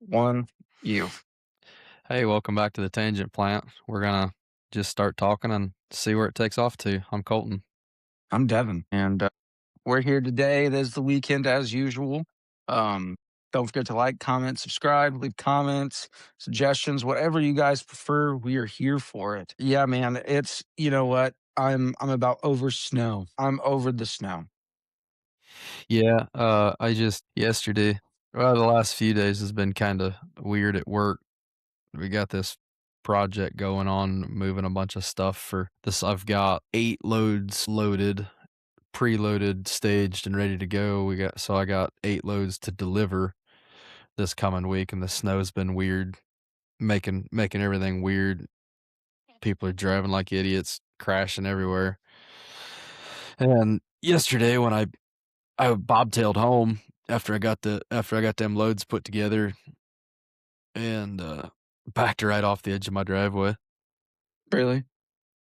One, you. Hey, welcome back to the Tangent Plant. We're gonna just start talking and see where it takes off to. I'm Colton. I'm Devin, and we're here today. It is the weekend as usual. Um, don't forget to like, comment, subscribe, leave comments, suggestions, whatever you guys prefer. We are here for it. Yeah, man. It's you know what? I'm about over snow. I'm over the snow. Yeah, I just yesterday, well, the last few days has been kind of weird at work. We got this project going on, moving a bunch of stuff for this. I've got 8 loads loaded, preloaded, staged, and ready to go. I got 8 loads to deliver this coming week, and the snow's been weird, making everything weird. People are driving like idiots, crashing everywhere. And yesterday when I bobtailed home after I got them loads put together and backed right off the edge of my driveway. Really?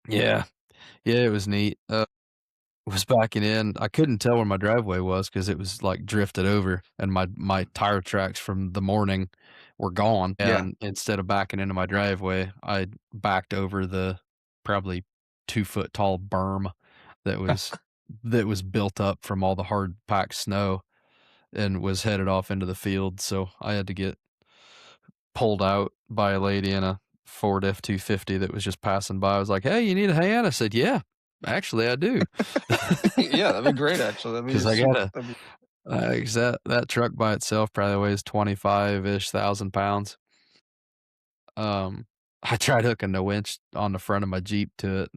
Yeah. Yeah, it was neat. Was backing in. I couldn't tell where my driveway was because it was like drifted over and my tire tracks from the morning were gone. Yeah. And instead of backing into my driveway, I backed over the probably 2 foot tall berm that was that was built up from all the hard packed snow and was headed off into the field. So I had to get pulled out by a lady in a Ford F-250 that was just passing by. I was like, "Hey, you need a hand?" I said, "Yeah, actually I do." Yeah, that'd be great. Actually, that'd be Because I super. gotta That'd be, 'cause that truck by itself probably weighs 25-ish thousand pounds. I tried hooking the winch on the front of my Jeep to it,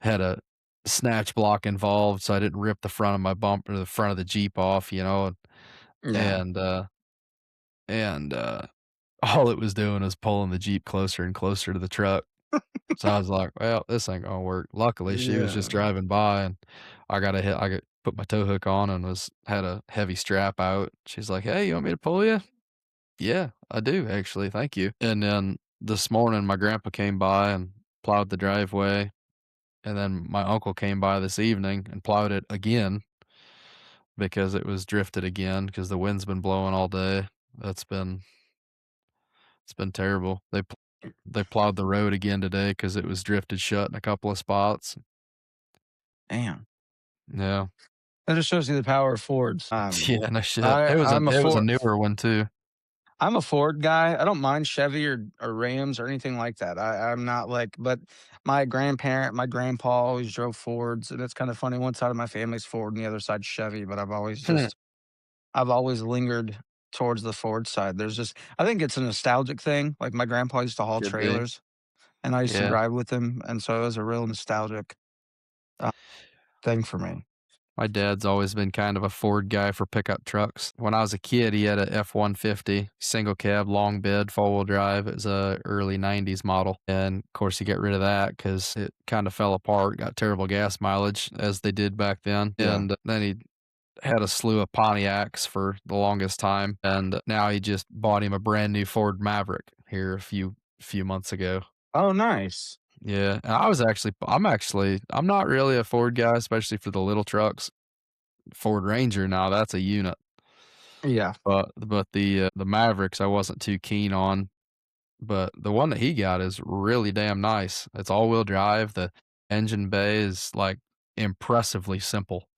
had a snatch block involved, so I didn't rip the front of my bumper the front of the Jeep off, yeah. and, uh and, all it was doing was pulling the Jeep closer and closer to the truck. So I was like, "Well, this ain't gonna work." Luckily, she was just Yeah. driving by, and I got put my tow hook on and was had a heavy strap out. She's like, "Hey, you want me to pull you?" "Yeah, I do, actually, thank you." And then this morning, my grandpa came by and plowed the driveway, and then my uncle came by this evening and plowed it again because it was drifted again because the wind's been blowing all day. That's been It's been terrible. They plowed the road again today because it was drifted shut in a couple of spots. Damn. Yeah. That just shows you the power of Fords. Yeah, no shit. I'm a It was a Ford. newer one too. I'm a Ford guy. I don't mind Chevy or Rams or anything like that. I'm not like, but my grandpa always drove Fords, and it's kind of funny. One side of my family's Ford, and the other side's Chevy. But I've always lingered towards the Ford side. I think it's a nostalgic thing. Like my grandpa used to haul Could be. trailers, and I used to Yeah. drive with him, and so it was a real nostalgic uh, thing for me. My dad's always been kind of a Ford guy for pickup trucks. When I was a kid, he had a F-150 single cab, long bed, four-wheel drive. It was a early '90s model, and of course, he got rid of that because it kind of fell apart, got terrible gas mileage as they did back then, Yeah. and then he had a slew of Pontiacs for the longest time, and now he just bought him a brand new Ford Maverick here a few months ago. Oh, nice. Yeah, and I'm not really a Ford guy, especially for the little trucks. Ford Ranger now, that's a unit, Yeah. but the Mavericks I wasn't too keen on, but the one that he got is really damn nice. It's all-wheel drive, the engine bay is, like, impressively simple.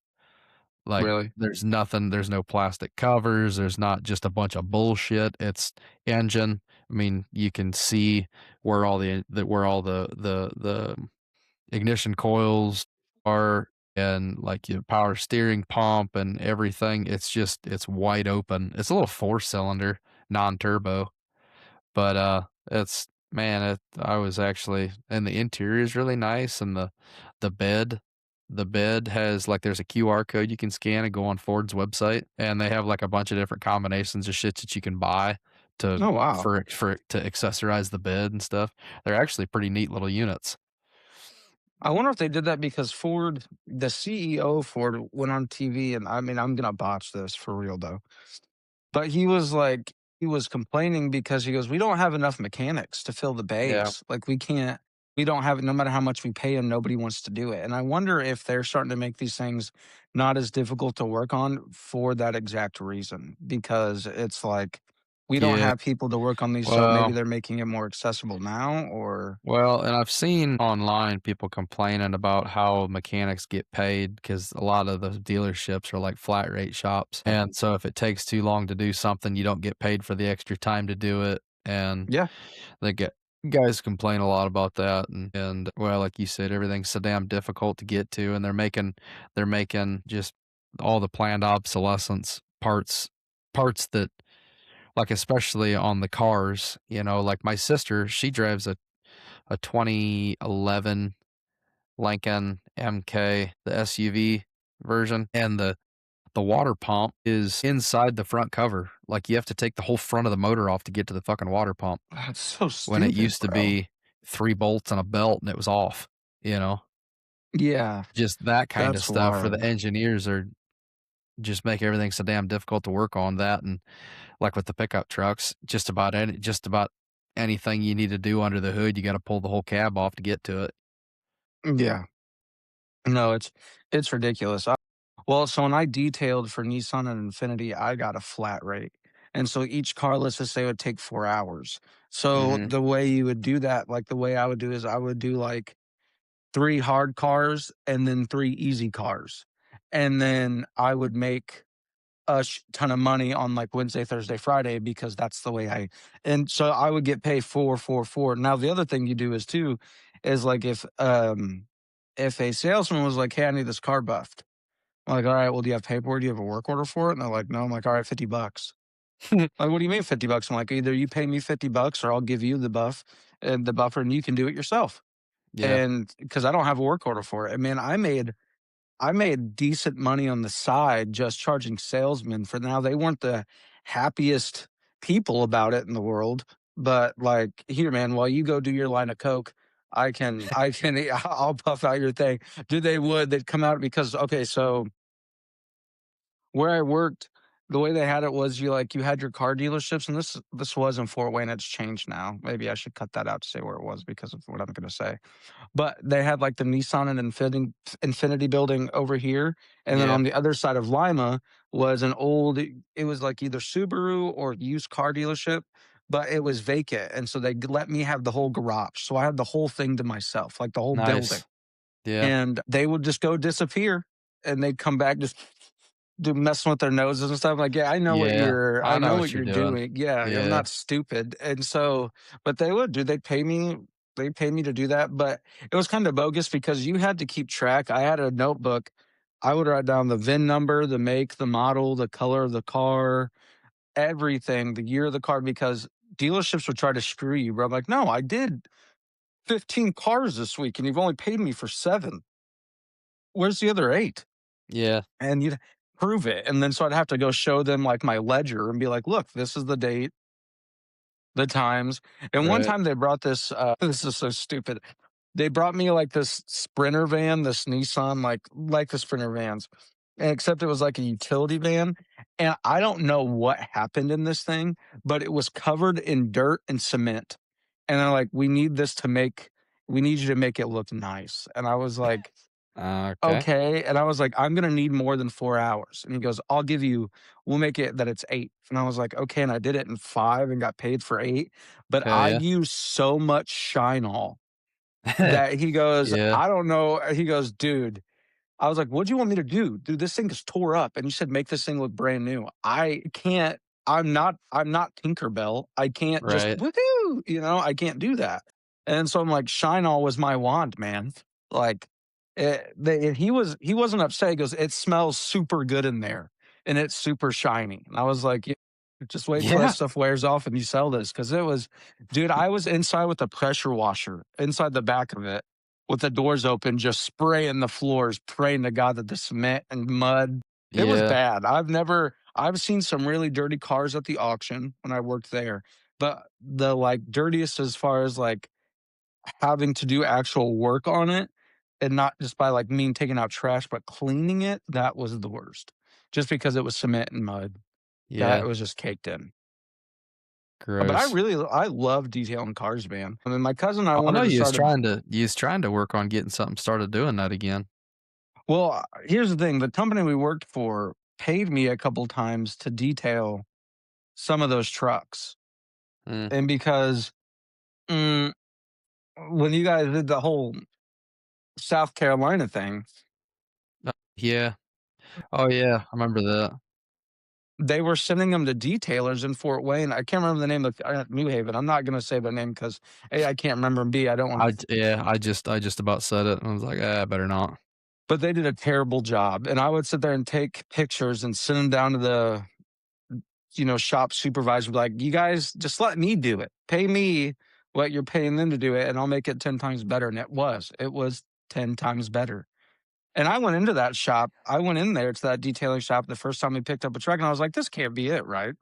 Like, Really. there's no plastic covers, there's not just a bunch of bullshit, it's engine. I mean, you can see where all the ignition coils are and, like, your power steering pump and everything. It's wide open. It's a little four-cylinder, non-turbo, but, it's man, I was actually and the interior is really nice and the bed the bed has like, there's a QR code you can scan and go on Ford's website, and they have, like, a bunch of different combinations of shit that you can buy to Oh, wow. to accessorize the bed and stuff. They're actually pretty neat little units. I wonder if they did that because the CEO of Ford went on TV, and I mean, I'm gonna botch this for real though, but he was complaining because he goes, "We don't have enough mechanics to fill the Yeah. bays. Like we don't have it. No matter how much we pay them, nobody wants to do it." And I wonder if they're starting to make these things not as difficult to work on for that exact reason, because it's like we don't Yeah. have people to work on these, so maybe Well they're making it more accessible now, or and I've seen online people complaining about how mechanics get paid because a lot of the dealerships are like flat rate shops, and so if it takes too long to do something, you don't get paid for the extra time to do it, and yeah, the guys complain a lot about that, well, like you said, everything's so damn difficult to get to, and they're making just all the planned obsolescence parts that like, especially on the cars, like my sister, she drives a 2011 Lincoln MK, the SUV version, and the water pump is inside the front cover. Like, you have to take the whole front of the motor off to get to the fucking water pump that's so when it stupid, used to bro. be 3 bolts and a belt and it was off, you know? Yeah, Just that kinda that's stuff for the wild. engineers are just make everything so damn difficult to work on that, and like with the pickup trucks, just about anything you need to do under the hood, you gotta pull the whole cab off to get to it. Yeah. No, it's ridiculous. Well, so when I detailed for Nissan and Infiniti, I got a flat rate. And so each car, let's just say, would take 4 hours. So Mhm. the way you would do that, like, the way I would do is I would do, like, 3 hard cars and then 3 easy cars. And then I would make ton of money on, like, Wednesday, Thursday, Friday because that's the way I and so I would get paid 4, 4, 4. Now the other thing you do is too, is, like, if a salesman was like, "Hey, I need this car buffed." I'm like, "Alright, well, do you have paperwork? Do you have a work order for it?" And they're like, "No." I'm like, "Alright, $50." Like, "What do you mean $50?" I'm like, "Either you pay me $50 or I'll give you the buff and the buffer, and you can do it yourself." Yeah. And because I don't have a work order for it. And man, I made decent money on the side just charging salesmen for now. They weren't the happiest people about it in the world, but like, here, man, while you go do your line of coke, I can, I'll puff out your thing. Do they would they'd come out because okay, so where I worked, the way they had it was you had your car dealerships, and this was in Fort Wayne. It's changed now. Maybe I should cut that out to say where it was because of what I'm going to say. But they had, like, the Nissan and Infinity building over here, and then Yeah. on the other side of Lima was an old it was, like, either Subaru or used car dealership, but it was vacant, and so they let me have the whole garage, so I had the whole thing to myself, like, the whole building, Nice. Yeah. and they would just go disappear, and they'd come back just do messing with their noses and stuff, like, "Yeah, Yeah. I I know know what what you're you're doing. doing. Yeah, I'm Yeah. not stupid." And so but they'd pay me to do that, but it was kinda bogus because you had to keep track. I had a notebook. I would write down the VIN number, the make, the model, the color of the car, everything, the year of the car, because dealerships would try to screw you, bro. I'm like, "No, I did 15 cars this week, and you've only paid me for 7. Where's the other 8?" Yeah. And you'd prove it, and then so I'd have to go show them, like, my ledger and be like, "Look, this is the date, the times." And one Right. time they brought this, this is so stupid. They brought me, like, this Sprinter van, this Nissan, like the Sprinter vans, and except it was like a utility van, and I don't know what happened in this thing, but it was covered in dirt and cement, and they're like, we need you to make it look nice." And I was like, Okay. "Okay," and I was like, "I'm gonna need more than 4 hours," and he goes, we'll make it that it's 8," and I was like, "Okay," and I did it in 5 and got paid for 8, but Hell I yeah. used so much Shine-All that he goes, Yeah. "I don't know," he goes, "Dude," I was like, "What'd you want me to do? Dude, this thing is tore up, and you said make this thing look brand new." I can't I'm not Tinkerbell. I can't just, Right. "Woohoo," I can't do that. And so I'm like, Shine-All was my wand, man. Like, and he wasn't upset. He goes, "It smells super good in there, and it's super shiny." And I was like, "Yeah, just wait till that Yeah. stuff wears off and you sell this," because it was dude, I was inside with a pressure washer, inside the back of it, with the doors open, just spraying the floors, praying to God that the cement and mud it was Yeah. bad. I've seen some really dirty cars at the auction when I worked there, but the, like, dirtiest as far as, like, having to do actual work on it, and not just by, like, mean taking out trash, but cleaning it, that was the worst. Just because it was cement and mud. That Yeah. was just caked in. But Gross. I love detailing cars, man. I mean, my cousin and I I know wanted to start a you was trying to work on getting something started doing that again. well, here's the thing, the company we worked for paid me a couple times to detail some of those trucks. Mm. And because, mm, when you guys did the whole South Carolina thing, Yeah. Oh, yeah, I remember that. they were sending them to detailers in Fort Wayne. I can't remember the name of New Haven. I'm not gonna say the name because A, I can't remember, and B, I don't wanna Yeah, I just about said it, and I was like, "Ah, better not." but they did a terrible job, and I would sit there and take pictures and send them down to the, shop supervisor, be like, "You guys just let me do it. Pay me what you're paying them to do it, and I'll make it 10 times better," and it was 10 times better. And I went into that shop. I went in there to that detailing shop the first time we picked up a truck, and I was like, "This can't be it, right?"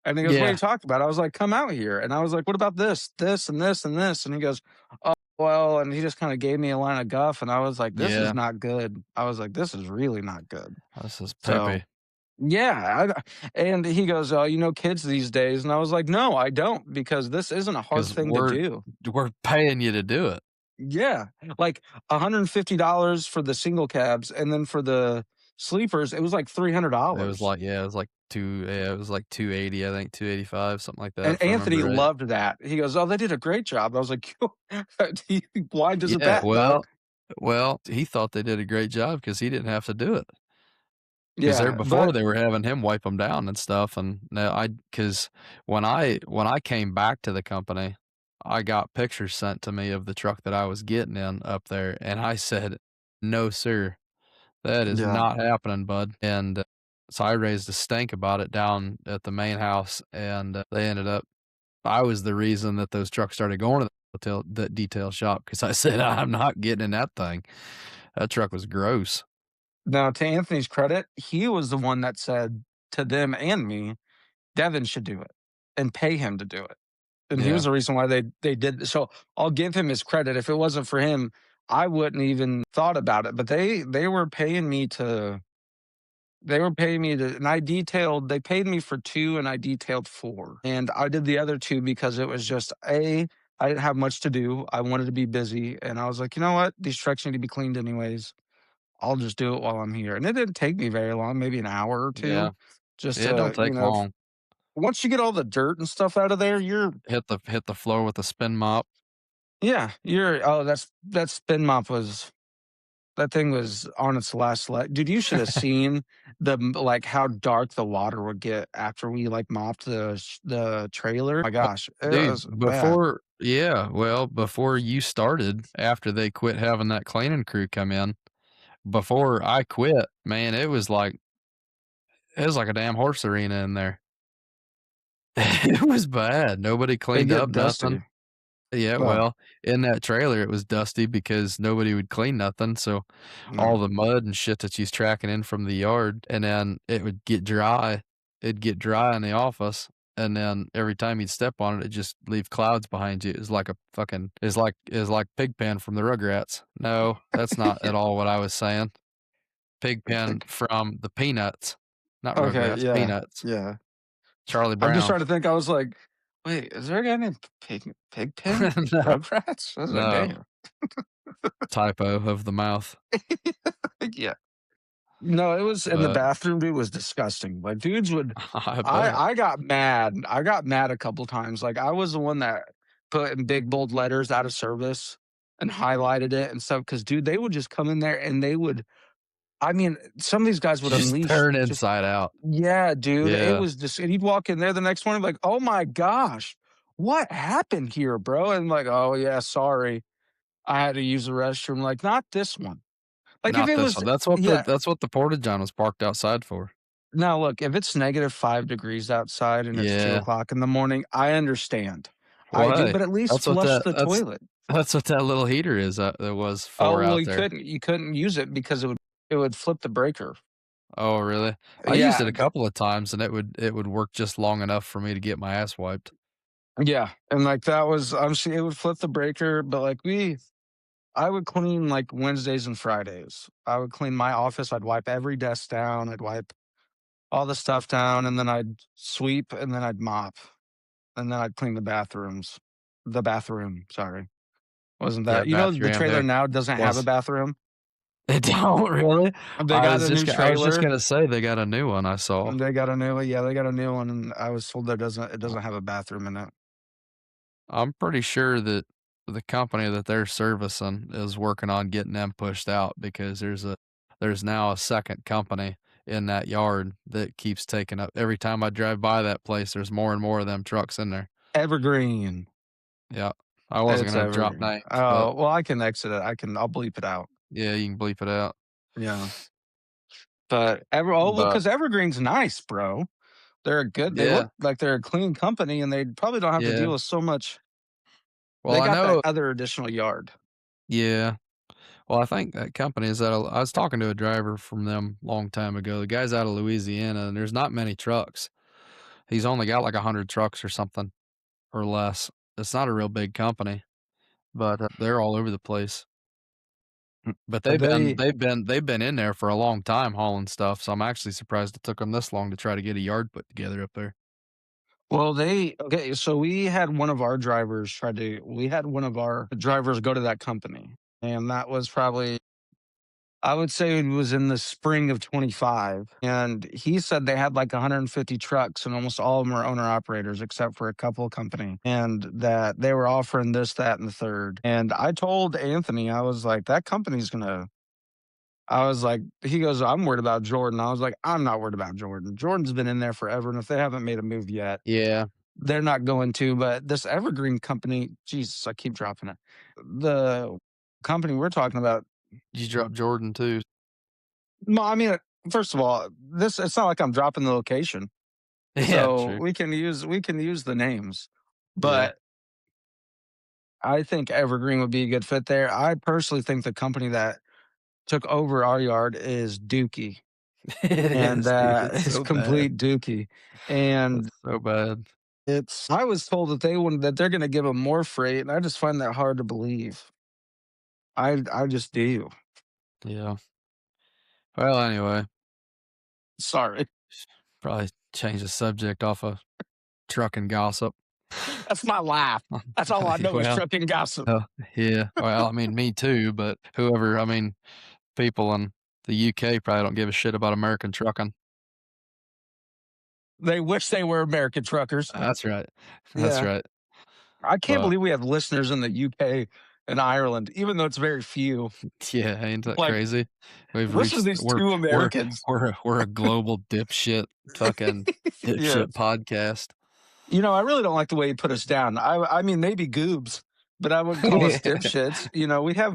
And he goes, "What are you Yeah, talking about?" I was like, "Come out here." And I was like, "What about this, this, and this, and this?" And he goes, "Oh, well," and he just kinda gave me a line of guff, and I was like, "This is yeah, not good." I was like, "This is really not good." this is So, peppy. yeah, and he goes, "Oh, you know kids these days," and I was like, "No, I don't, because this isn't a hard 'Cause thing to we're do." we're paying you to do it. Yeah, like $150 for the single cabs, and then for the sleepers, it was like It was $300. like yeah, it was like 2 yeah, it was like 280, I think, 285, something like that, And if I remember Anthony right. loved that. He goes, "Oh, they did a great job." I was like, "Blind as a Yeah, bat, dog." he thought they did a great job because he didn't have to do it. 'Cause there Yeah, before, but they were having him wipe them down and stuff, and now I 'cause when I came back to the company, I got pictures sent to me of the truck that I was getting in up there, and I said, "No, sir. That is yeah. not happening, bud," and, so I raised a stink about it down at the main house, and, they ended up I was the reason that those trucks started going to the detail shop because I said, "I'm not getting in that thing." That truck was gross. Now, to Anthony's credit, he was the one that said to them and me, "Devin should do it and pay him to do it." And he was Yeah, the reason why they did so I'll give him his credit. If it wasn't for him, I wouldn't even thought about it, but they were paying me to and they paid me for 2 and I detailed 4. And I did the other 2 because it was just I didn't have much to do. I wanted to be busy, and I was like, "You know what? These trucks need to be cleaned anyways. I'll just do it while I'm here." And it didn't take me very long, maybe an hour or 2, yeah. just It don't to, take long. once you get all the dirt and stuff out of there, Hit the floor with a spin mop. yeah, oh, that spin mop was that thing was on its last leg. Dude, you should have seen like, how dark the water would get after we, like, mopped the trailer. My Oh, gosh, it dude, was bad. before you started, after they quit having that cleaning crew come in, before I quit, man, it was like a damn horse arena in there. It was bad. Nobody They cleaned up get nothing. dusty. Yeah, Well, well, in that trailer, it was dusty because nobody would clean nothing, so no. all the mud and shit that she's tracking in from the yard, and then it would get dry. It'd get dry in the office, and then every time you'd step on it, it'd just leave clouds behind you. It's like Pigpen from the Rugrats. No, that's not Yeah, at all what I was saying. Pigpen like from the Peanuts, not okay, Rugrats, yeah, Peanuts. yeah. Charlie I'm just Brown. trying to think, I was like, "Wait, is there a guy named Pigpen from No, Rugrats?" I was like, no, "Damn." typo of the mouth, Yeah. No, it was in the but bathroom, dude, was disgusting. Like, dudes would I bet. I got mad. I got mad a couple times. Like, I was the one that put in big bold letters "out of service" and highlighted it and stuff. Because, dude, they would just come in there and they would I mean, some of these guys would Just unleash turn just inside out. yeah, dude, it Yeah. was just and you'd walk in there the next morning like, "Oh my gosh, what happened here, bro?" And like, "Oh, yeah, sorry. I had to use the restroom." Like, "Not this one." Like, if Not it this was one. yeah. That's what the porta john was parked outside for. Now look, if it's -5 degrees outside and it's two Yeah. o'clock in the morning, I understand. I Well, do, hey, but at least that's what flush that the that's toilet. that's what that little heater is, that was Oh, for well, out there. you couldn't use it because it would flip the breaker. Oh, really? I used it Yeah, a couple of times, and it would work just long enough for me to get my ass wiped. yeah, and, like, that was obviously it would flip the breaker, but, like, I would clean, like, Wednesdays and Fridays. I would clean my office, I'd wipe every desk down, I'd wipe all the stuff down, and then I'd sweep, and then I'd mop, and then I'd clean the bathroom, sorry. Wasn't Yeah, that the trailer bathroom. now doesn't have a Plus bathroom? They don't really? They got a new I was just trailer. gonna say they got a new one I saw. They got a new yeah, they got a new one, and I was told that it Uh, doesn't have a bathroom in it. I'm pretty sure that the company that they're servicing is working on getting them pushed out because there's now a second company in that yard that keeps taking up every time I drive by that place, there's more and more of them trucks in there. Evergreen. Yeah. I wasn't It's gonna drop Evergreen. names, but Oh, well, I can exit it. I'll bleep it out. yeah, you can bleep it out. Yeah. But well, But 'cause Evergreen's nice, bro. They look yeah, like they're a clean company, and they probably don't have to yeah. deal with so much. Well, They I got that know other additional yard. yeah. Well, I think that company is I was talking to a driver from them long time ago. The guy's out of Louisiana, and there's not many trucks. He's only got like 100 trucks or something or less. It's not a real big company, but they're all over the place. But But they they've been in there for a long time hauling stuff. So I'm actually surprised it took them this long to try to get a yard put together up there. well, they okay, so we had one of our drivers go to that company, and that was probably I would say it was in the spring of 25, and he said they had like 150 trucks, and almost all of them were owner operators except for a couple company, and that they were offering this, that, and the third. And I told Anthony, I was like, that company's gonna. I was like, he goes, I'm worried about Jordan. I was like, I'm not worried about Jordan. Jordan's been in there forever, and if they haven't made a move yet, Yeah. they're not going to. But this Evergreen company, Jesus, I keep dropping it. The company we're talking about, You drop Jordan too. no, I mean, first of all, this it's not like I'm dropping the location, Yeah, so true. we can use the names. Yeah. But I think Evergreen would be a good fit there. I personally think the company that took over our yard is Dookie, It and is, dude. that It's is so bad. complete Dookie. And It's so bad. it's I was told that they're going to give them more freight, and I just find that hard to believe. I just do. Yeah. Well, anyway, Sorry, probably change the subject off of trucking gossip. that's my laugh. That's all I know is Well, trucking gossip. oh, yeah. Well, I mean, me too, but whoever, I mean, people in the UK probably don't give a shit about American trucking. They wish they were American truckers. That's right. That's Yeah. right. I can't But believe we have listeners in the UK and Ireland, even though it's very few. yeah, ain't that Like, crazy? We've listen to reached these 2 Americans. we're a global dipshit fucking dipshit Yes. podcast. You know, I really don't like the way you put us down. I mean, maybe goobs, but I wouldn't call us dipshits. You know, we have,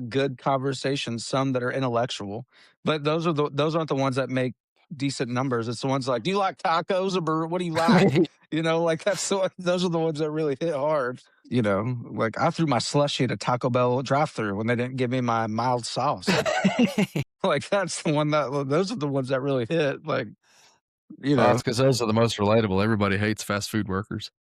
good conversations, some that are intellectual, but those aren't the ones that make decent numbers. It's the ones like, "Do you like tacos or what do you like?" You know, like, those are the ones that really hit hard. You know, like, I threw my slushie at a Taco Bell drive-through when they didn't give me my mild sauce. Like, that's the one that those are the ones that really hit, like, you Well, know, that's because those are the most relatable. Everybody hates fast food workers.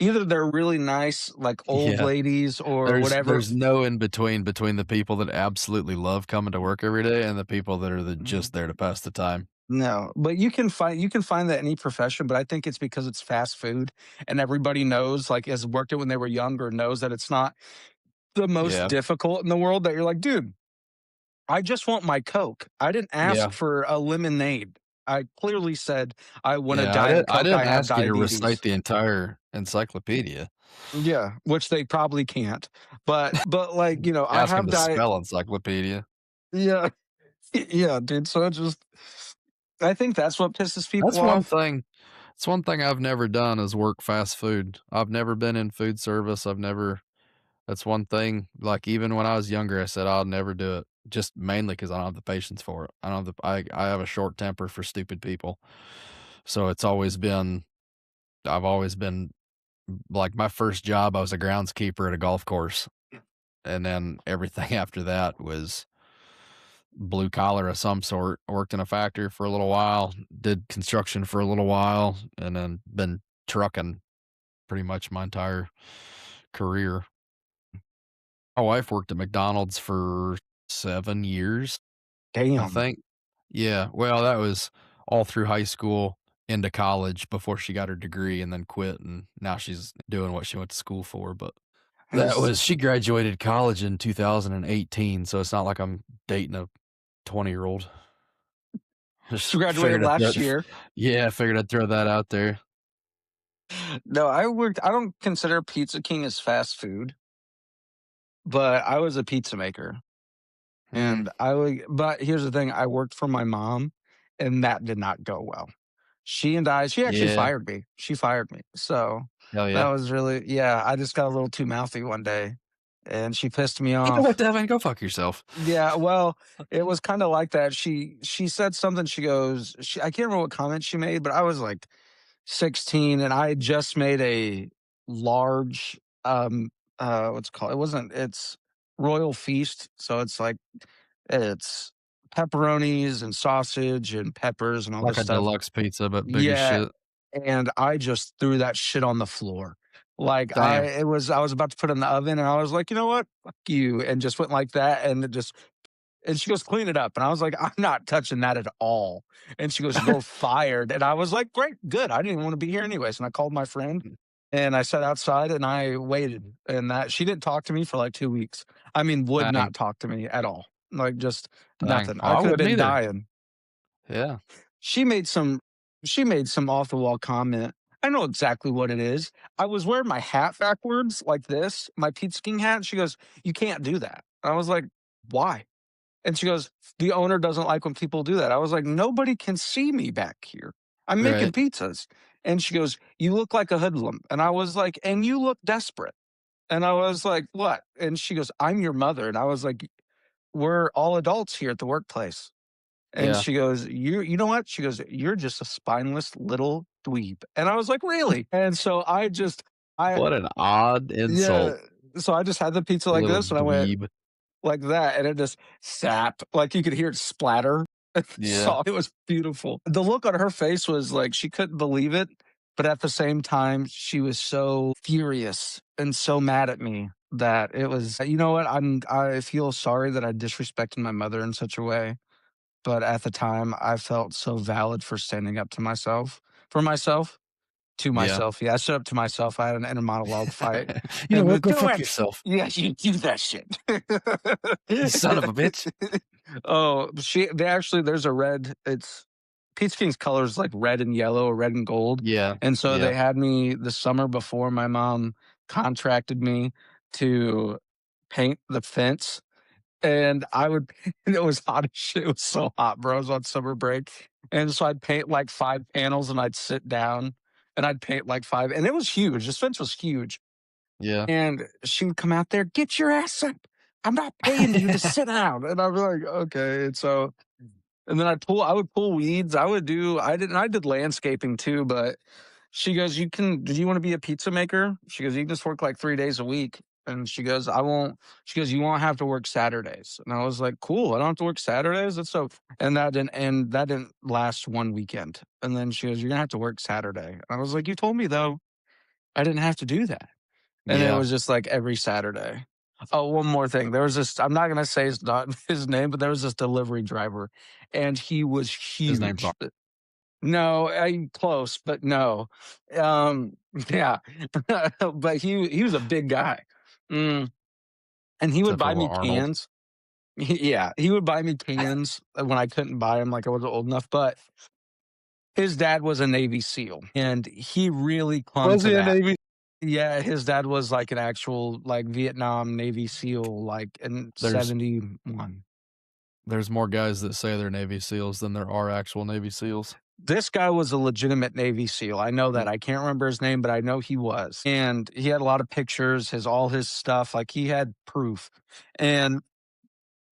either they're really nice, like, old Yeah. ladies or whatever. There's no in between the people that absolutely love coming to work every day and the people that are just there to pass the time. No, but you can find that in any profession, but I think it's because it's fast food and everybody knows, like, has worked it when they were younger, knows that it's not the most Yeah. difficult in the world, that you're like, "Dude, I just want my Coke. I didn't ask Yeah. for a lemonade. I clearly said I want a Yeah, Diet I Coke, I didn't have ask you to recite diabetes." the entire encyclopedia. Yeah, which they probably can't. But, like, you know, I Ask 'em have to diet. spell encyclopedia. Yeah. Yeah, dude, so it just I think that's what pisses people That's one off. thing It's one thing I've never done is work fast food. I've never been in food service. I've never That's one thing, like, even when I was younger, I said I'll never do it, just mainly because I don't have the patience for it. I don't have the I have a short temper for stupid people. So it's always been I've always been like, my first job, I was a groundskeeper at a golf course, and then everything after that was blue collar of some sort. Worked in a factory for a little while, did construction for a little while, and then been trucking pretty much my entire career. My wife worked at McDonald's for 7 years, I Damn. think. Yeah, well, that was all through high school into college before she got her degree and then quit, and now she's doing what she went to school for, but That His was she graduated college in 2018, so it's not like I'm dating a 20-year-old. she Just graduated figured I'd throw last it f year. yeah, I figured I'd throw that out there. No, I don't consider Pizza King as fast food, but I was a pizza maker. Mm, And I would but here's the thing, I worked for my mom, and that did not go well. She actually yeah, fired me. She fired me. So, hell that yeah. was really yeah, I just got a little too mouthy one day, and she pissed me You know what, off. Devin? Go fuck yourself. Yeah, well, it was kinda like that. She said something, she goes I can't remember what comment she made, but I was, like, 16, and I had just made a large, what's it called? It's Royal Feast, so it's pepperonis and sausage and peppers and all Like this a stuff. deluxe pizza, but big as Yeah, shit. and I just threw that shit on the floor. Like, Damn. I was about to put it in the oven, and I was like, "You know what? Fuck you," and just went like that, and it just and she goes, "Clean it up," and I was like, "I'm not touching that at all," and she goes, "You're fired," and I was like, "Great, good, I didn't wanna be here anyways," and I called my friend, and I sat outside, and I waited, and that she didn't talk to me for, like, 2 weeks. I mean, would Dang, not talk to me at all. Like, just dang. nothing. Well, I I could have wouldn't been either. dying. Yeah. She made some she made some off the wall comment. I know exactly what it is. I was wearing my hat backwards like this, my Pizza King hat. She goes, "You can't do that." I was like, "Why?" And she goes, "The owner doesn't like when people do that." I was like, "Nobody can see me back here. I'm making Right. pizzas." And she goes, "You look like a hoodlum." And I was like, "And you look desperate." And I was like, "What?" And she goes, "I'm your mother." And I was like, "We're all adults here at the workplace." And Yeah. she goes, You know what?" She goes, "You're just a spineless little dweeb." And I was like, "Really?" And so I What an odd yeah. insult. So I just had the pizza like Little this, and I went dweeb. like that, and it just sap, like, you could hear it splatter. Yeah. So it was beautiful. The look on her face was like she couldn't believe it, but at the same time, she was so furious and so mad at me that it was you know what? I feel sorry that I disrespected my mother in such a way, but at the time, I felt so valid for standing up to myself for myself, to Yeah. myself. Yeah, I stood up to myself. I had an inner monologue fight, You know and what? Go "Do fuck it! yourself, Yeah, you do that shit." you son of a bitch. Oh, there's a red it's Peach King's color is like red and yellow or red and gold, Yeah. and so Yeah. they had me the summer before my mom contracted me to paint the fence, and I would and it was hot as shit, it was so hot, bro, I was on summer break, and so I'd paint, like, 5 panels, and I'd sit down, and I'd paint, like, 5 and it was huge, this fence was huge, Yeah. and she would come out there, "Get your ass up. I'm not paying you to sit down." And I'd be like, "Okay." And so and then I would pull weeds. I did landscaping too, but she goes, do you want to be a pizza maker?" She goes, "You can just work like 3 days a week." And she goes, "You won't have to work Saturdays." And I was like, "Cool. I don't have to work Saturdays. That's so," and that didn't last one weekend. And then she goes, "You're gonna have to work Saturday." And I was like, "You told me though I didn't have to do that." And it Yeah. was just like every Saturday. Oh, one more thing. There was this, I'm not gonna say his not his name, but there was this delivery driver, and he was His name's Ar huge. No, close, but no. Um, yeah, but he was a big guy. Mm, and he would except for buy what, me Arnold? cans. Yeah, he would buy me cans when I couldn't buy them, like I wasn't old enough. But his dad was a Navy SEAL, and he really clung Was to he a that. Navy? Yeah, his dad was like an actual, like, Vietnam Navy SEAL, like, in There's '71. there's more guys that say they're Navy SEALs than there are actual Navy SEALs. This guy was a legitimate Navy SEAL, I know that, Mm, I can't remember his name, but I know he was, and he had a lot of pictures, all his stuff, like, he had proof, and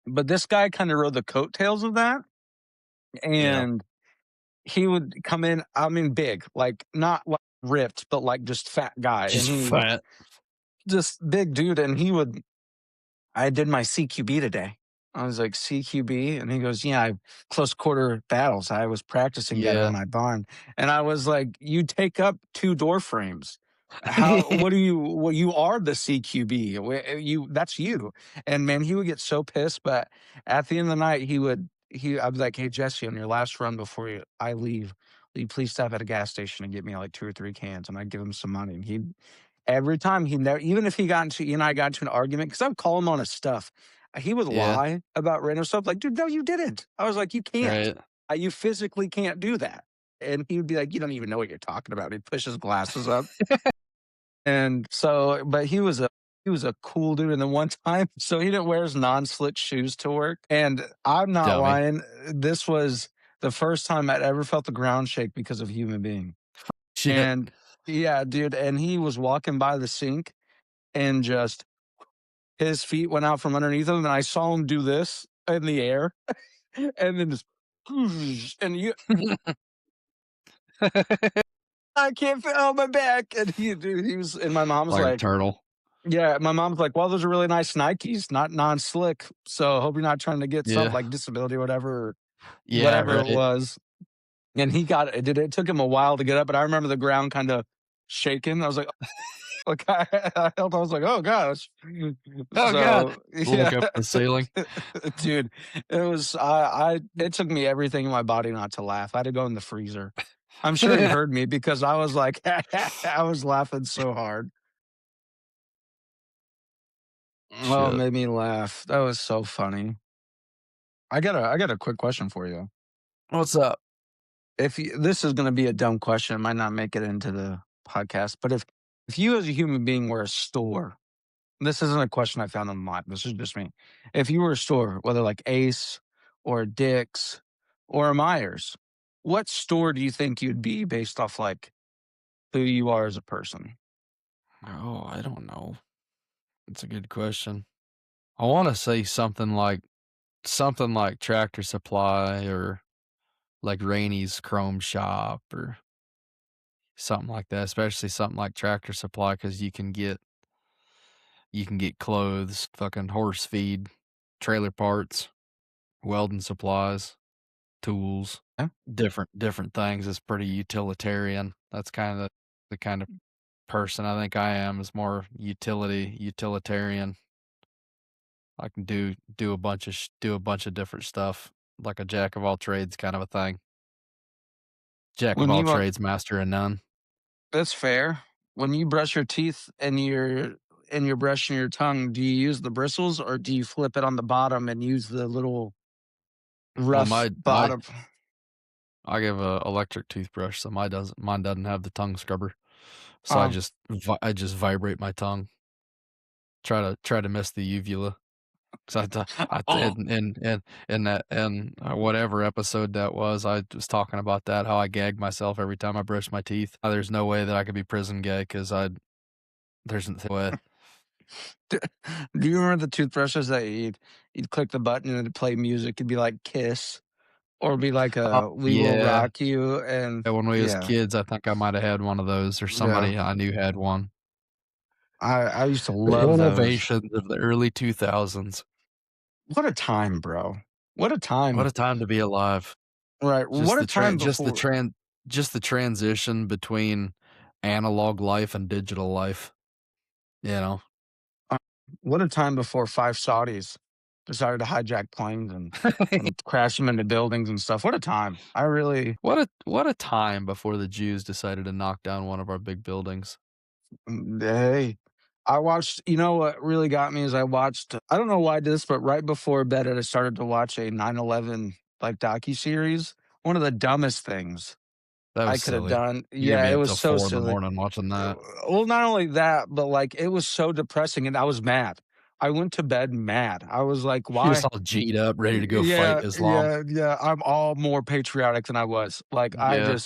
but this guy kinda rode the coattails of that, yeah. and he would come in, I mean, big, like, not, like, ripped, but, like, just fat guy, and Just he fat. just big dude, and he would I did my CQB today. I was like, CQB? And he goes, yeah, close quarter battles. I was practicing that in Yeah. my barn. And I was like, you take up 2 door frames. What do you, well, you are the CQB. That's you. And man, he would get so pissed. But at the end of the night, I'd be like, hey, Jesse, on your last run before I leave, will you please stop at a gas station and get me like 2 or 3 cans? And I'd give him some money. And every time he never, even if he and I got into an argument, because I would call him on his stuff, he would Yeah, lie about random stuff, like, "Dude, no, you didn't." I was like, "You can't. right. You physically can't do that." And he would be like, "You don't even know what you're talking about." He'd push his glasses up. And so, but he was a cool dude, and then one time, so he didn't wear his non-slick shoes to work, and I'm not Dummy. lying, this was the first time I'd ever felt the ground shake because of a human being. Shit. And yeah, dude, and he was walking by the sink and just his feet went out from underneath him, and I saw him do this in the air, and then just and you I can't feel on my back, and dude, he was, and my mom's Like a like, turtle. yeah, my mom's like, "Well, those are really nice Nikes, not non-slick, so hope you're not trying to get something Yeah. like disability or Yeah, whatever it right. was." And he got it. It took him a while to get up, but I remember the ground kinda shaking. I was like, I held I was like, "Oh gosh." Oh god. So, Look yeah. up at the ceiling. Dude, it took me everything in my body not to laugh. I had to go in the freezer. I'm sure he heard me because I was like, I was laughing so hard. Oh, it Shit. made me laugh. That was so funny. I got a quick question for you. What's up? If you, this is going to be a dumb question, it might not make it into the podcast, but if you as a human being were a store, this isn't a question I found online. This is just me. If you were a store, whether like Ace or a Dick's or a Myers, what store do you think you'd be based off like who you are as a person? Oh, I don't know. It's a good question. I wanna say something like Tractor Supply or like Rainey's Chrome Shop or something like that, especially something like Tractor Supply because you can get clothes, fucking horse feed, trailer parts, welding supplies, tools, Yeah. different things. It's pretty utilitarian. That's kinda the kind of person I think I am, is more utilitarian. I can do a bunch of different stuff, like a jack of all trades kind of a thing. Jack of When all you trades, master of none. That's fair. When you brush your teeth and you're brushing your tongue, do you use the bristles or do you flip it on the bottom and use the little Well, rough my bottom? I give a electric toothbrush, so mine doesn't have the tongue scrubber. So I Um, just I just vibrate my tongue, try to miss the uvula. 'Cause I t oh, in that whatever episode that was, I was talking about that, how I gag myself every time I brush my teeth. There's no way that I could be prison gay because there's no way. d do you remember the toothbrushes that you'd click the button and it'd play music? It'd be like Kiss or be like Oh, a We Will yeah. Rock You, and Yeah, when we was yeah, kids, I think I might have had one of those or yeah. somebody I knew had one. I used to The love those. innovations of the early 2000s. What a time, bro. What a What time. a time to be alive. Right, Just what a the time tran just the before tran just the transition between analog life and digital life, you know? Uh, what a time before 5 Saudis decided to hijack planes and crash them into buildings and stuff. What a time. I really What a time before the Jews decided to knock down one of our big buildings. hey, I watched, you know what really got me is I don't know why I did this, but right before bed, I started to watch a 9/11 like docuseries. One of the dumbest things That was I could have silly. done. You had Yeah, me it up was till so 4 in the silly. morning watching that. Well, not only that, but like it was so depressing and I was mad. I went to bed mad. I was like, He was why? all G'd up, ready to go fight Yeah, Islam. yeah, yeah. I'm all more patriotic than I was. Like Yeah.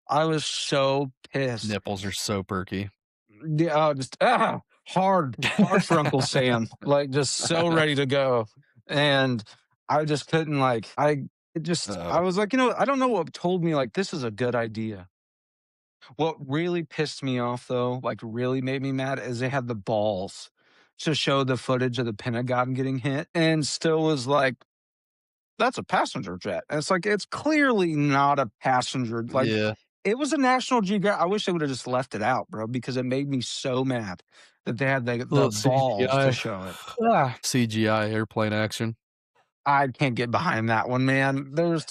I was so pissed. Nipples are so perky. Yeah, just hard for Uncle Sam. Like just so ready to go. And I just couldn't like I Oh, was like, I don't know what told me like this is a good idea. What really pissed me off though, like really made me mad, is they had the balls to show the footage of the Pentagon getting hit and still was like, that's a passenger jet. And it's like, it's clearly not a passenger. Like, yeah. it was a National Geographic. I wish they would have just left it out, bro, because it made me so mad that they had the Little balls to CGI. show it. CGI airplane action. I can't get behind that one, man. There's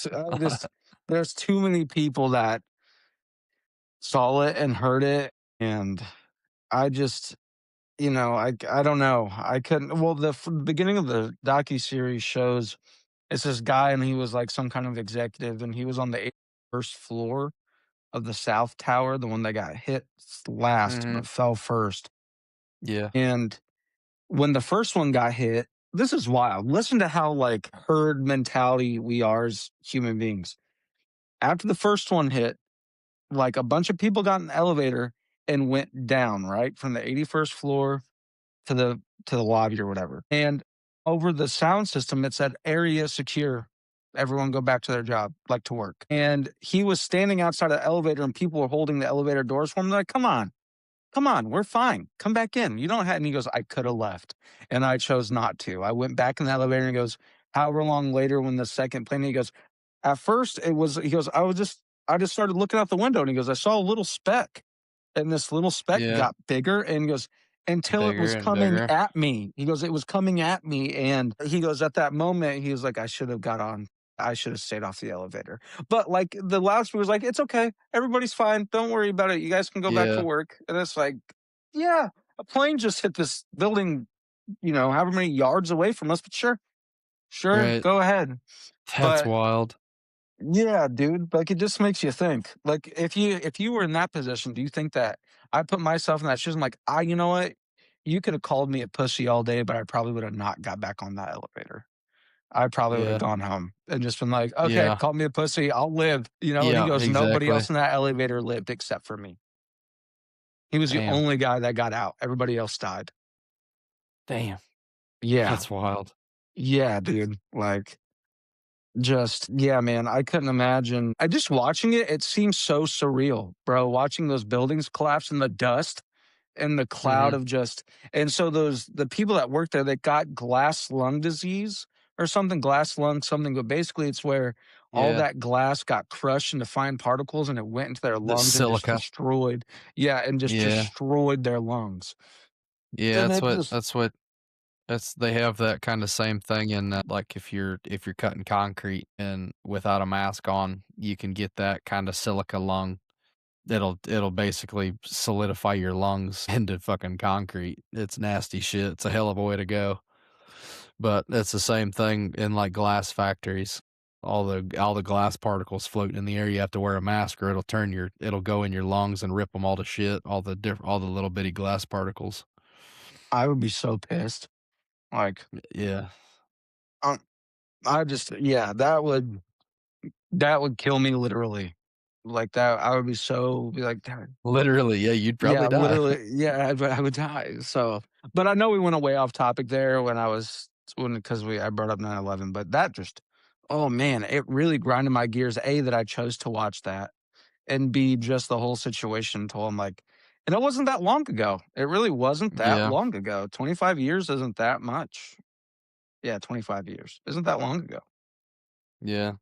too many people that saw it and heard it, and I just, I don't know. I couldn't. Well, beginning of the docu series shows it's this guy, and he was like some kind of executive, and he was on the 81st floor of the South Tower, the one that got hit last Mhm. but fell first. Yeah. And when the first one got hit, this is wild. Listen to how like herd mentality we are as human beings. After the first one hit, like a bunch of people got in the elevator and went down, right? From the 81st floor to the lobby or whatever. And over the sound system, it said area secure. Everyone go back to their job, like to work. And he was standing outside of the elevator and people were holding the elevator doors for him. They're like, come on, we're fine. Come back in. You don't have, and he goes, I could have left. And I chose not to. I went back in the elevator and he goes, however long later when the second plane, he goes, at first it was, he goes, I just started looking out the window and he goes, I saw a little speck and this little speck Yeah. got bigger and he goes, until it Bigger was and coming bigger. at me. He goes, it was coming at me. And he goes, at that moment, he was like, I should have got on. I should have stayed off the elevator. But like the loudspeaker was like, it's okay. Everybody's fine. Don't worry about it. You guys can go back to Yeah. work. And it's like, yeah, a plane just hit this building, however many yards away from us, but sure, Right. go ahead. That's But wild. yeah, dude, like it just makes you think. Like if you were in that position, do you think that I put myself in that shoes? I'm like, you know what? You could have called me a pussy all day, but I probably would have not got back on that elevator. I probably would have Yeah. gone home and just been like, okay, Yeah. call me a pussy, I'll live. And he Yeah, goes, nobody exactly. else in that elevator lived except for me. He was the Damn. only guy that got out. Everybody else died. Damn. Yeah. That's wild. Yeah, dude. Like just yeah, man, I couldn't imagine. I just watching it, it seems so surreal, bro. Watching those buildings collapse in the dust and the cloud Mhm. of just and so the people that work there, they got glass lung disease or something, glass lung something, but basically it's where all Yeah. that glass got crushed into fine particles and it went into their The lungs and just silica. destroyed, yeah, and just Yeah. destroyed their lungs. Yeah, And that's it what just that's what that's they have that kinda same thing in that, like, if you're cutting concrete and without a mask on, you can get that kinda silica lung. It'll basically solidify your lungs into fucking concrete. It's nasty shit. It's a hell of a way to go. But it's the same thing in, like, glass factories. All the glass particles floating in the air, you have to wear a mask or it'll go in your lungs and rip them all to shit, all the little bitty glass particles. I would be so pissed. Like, Yeah. um, I just yeah, that would kill me literally. Like that, I would be like, "God." Literally, yeah, you'd Yeah, probably die. literally, yeah, I would die. So, but I know we went way off topic there when because I brought up 9/11, but that just, oh man, it really grinded my gears. A that I chose to watch that, and B just the whole situation until I'm like, and it wasn't that long ago. It really wasn't that Yeah, long ago. 25 years isn't that much. Yeah, 25 years isn't that long ago. yeah,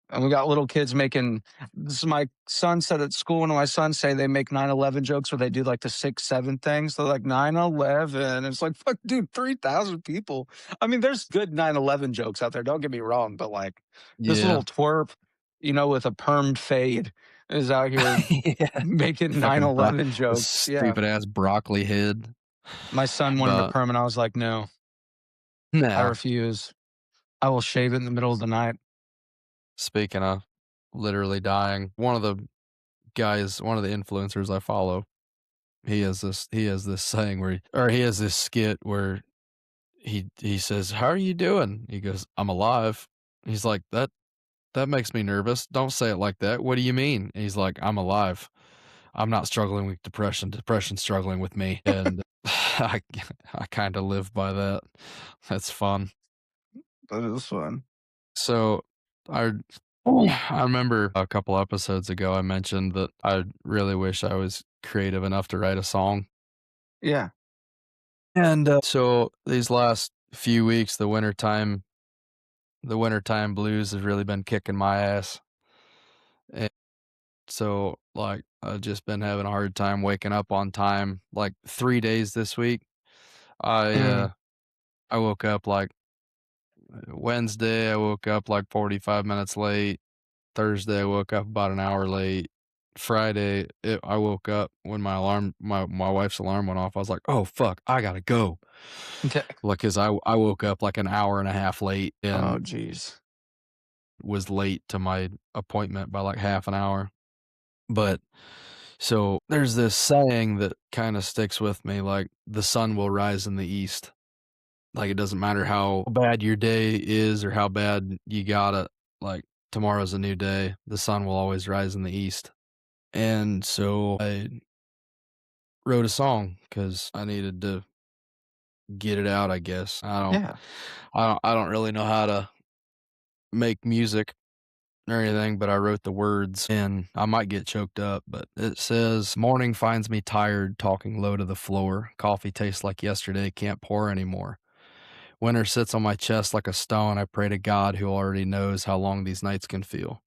And we got little kids making this is my son said at school, when my sons say they make 9/11 jokes where they do like the 6, 7 things. They're like 9/11. It's like, fuck, dude, 3,000 people. I mean, there's good 9/11 jokes out there. Don't get me wrong, but like this yeah. little twerp, with a permed fade is out here Yeah. making Fucking 9/11 the jokes. Yeah. stupid ass broccoli head. My son wanted a But perm, and I was like, no, I now, refuse. I will shave it in the middle of the night. speaking of literally dying, one of the influencers I follow, he has this saying he has this skit where he says, "How are you doing?" He goes, "I'm alive." He's like, That makes me nervous. Don't say it like that. What do you mean?" And he's like, "I'm alive. I'm not struggling with depression. Depression's struggling with me." And I I kinda live by that. That's fun. That is fun. So, I I remember a couple episodes ago, I mentioned that I really wish I was creative enough to write a song. Yeah. And, so these last few weeks, the wintertime blues have really been kicking my ass. And so, like, I've just been having a hard time waking up on time. Like, 3 days this week, I, Mm. uh, I woke up, like, Wednesday, I woke up, like, 45 minutes late. Thursday, I woke up about an hour late. Friday, I woke up when my wife's alarm went off. I was like, "Oh, fuck, I gotta go." Okay. Like, 'cause I woke up like an hour and a half late Oh, and jeez. was late to my appointment by like half an hour. But so there's this saying that kinda sticks with me, like, "The sun will rise in the east." Like, it doesn't matter how bad your day is or how bad you got it, like, tomorrow's a new day. The sun will always rise in the east. And so I wrote a song because I needed to get it out, I guess. Yeah. I don't really know how to make music or anything, but I wrote the words and I might get choked up, but it says, "Morning finds me tired, talking low to the floor. Coffee tastes like yesterday, can't pour anymore. Winter sits on my chest like a stone. I pray to God who already knows how long these nights can feel.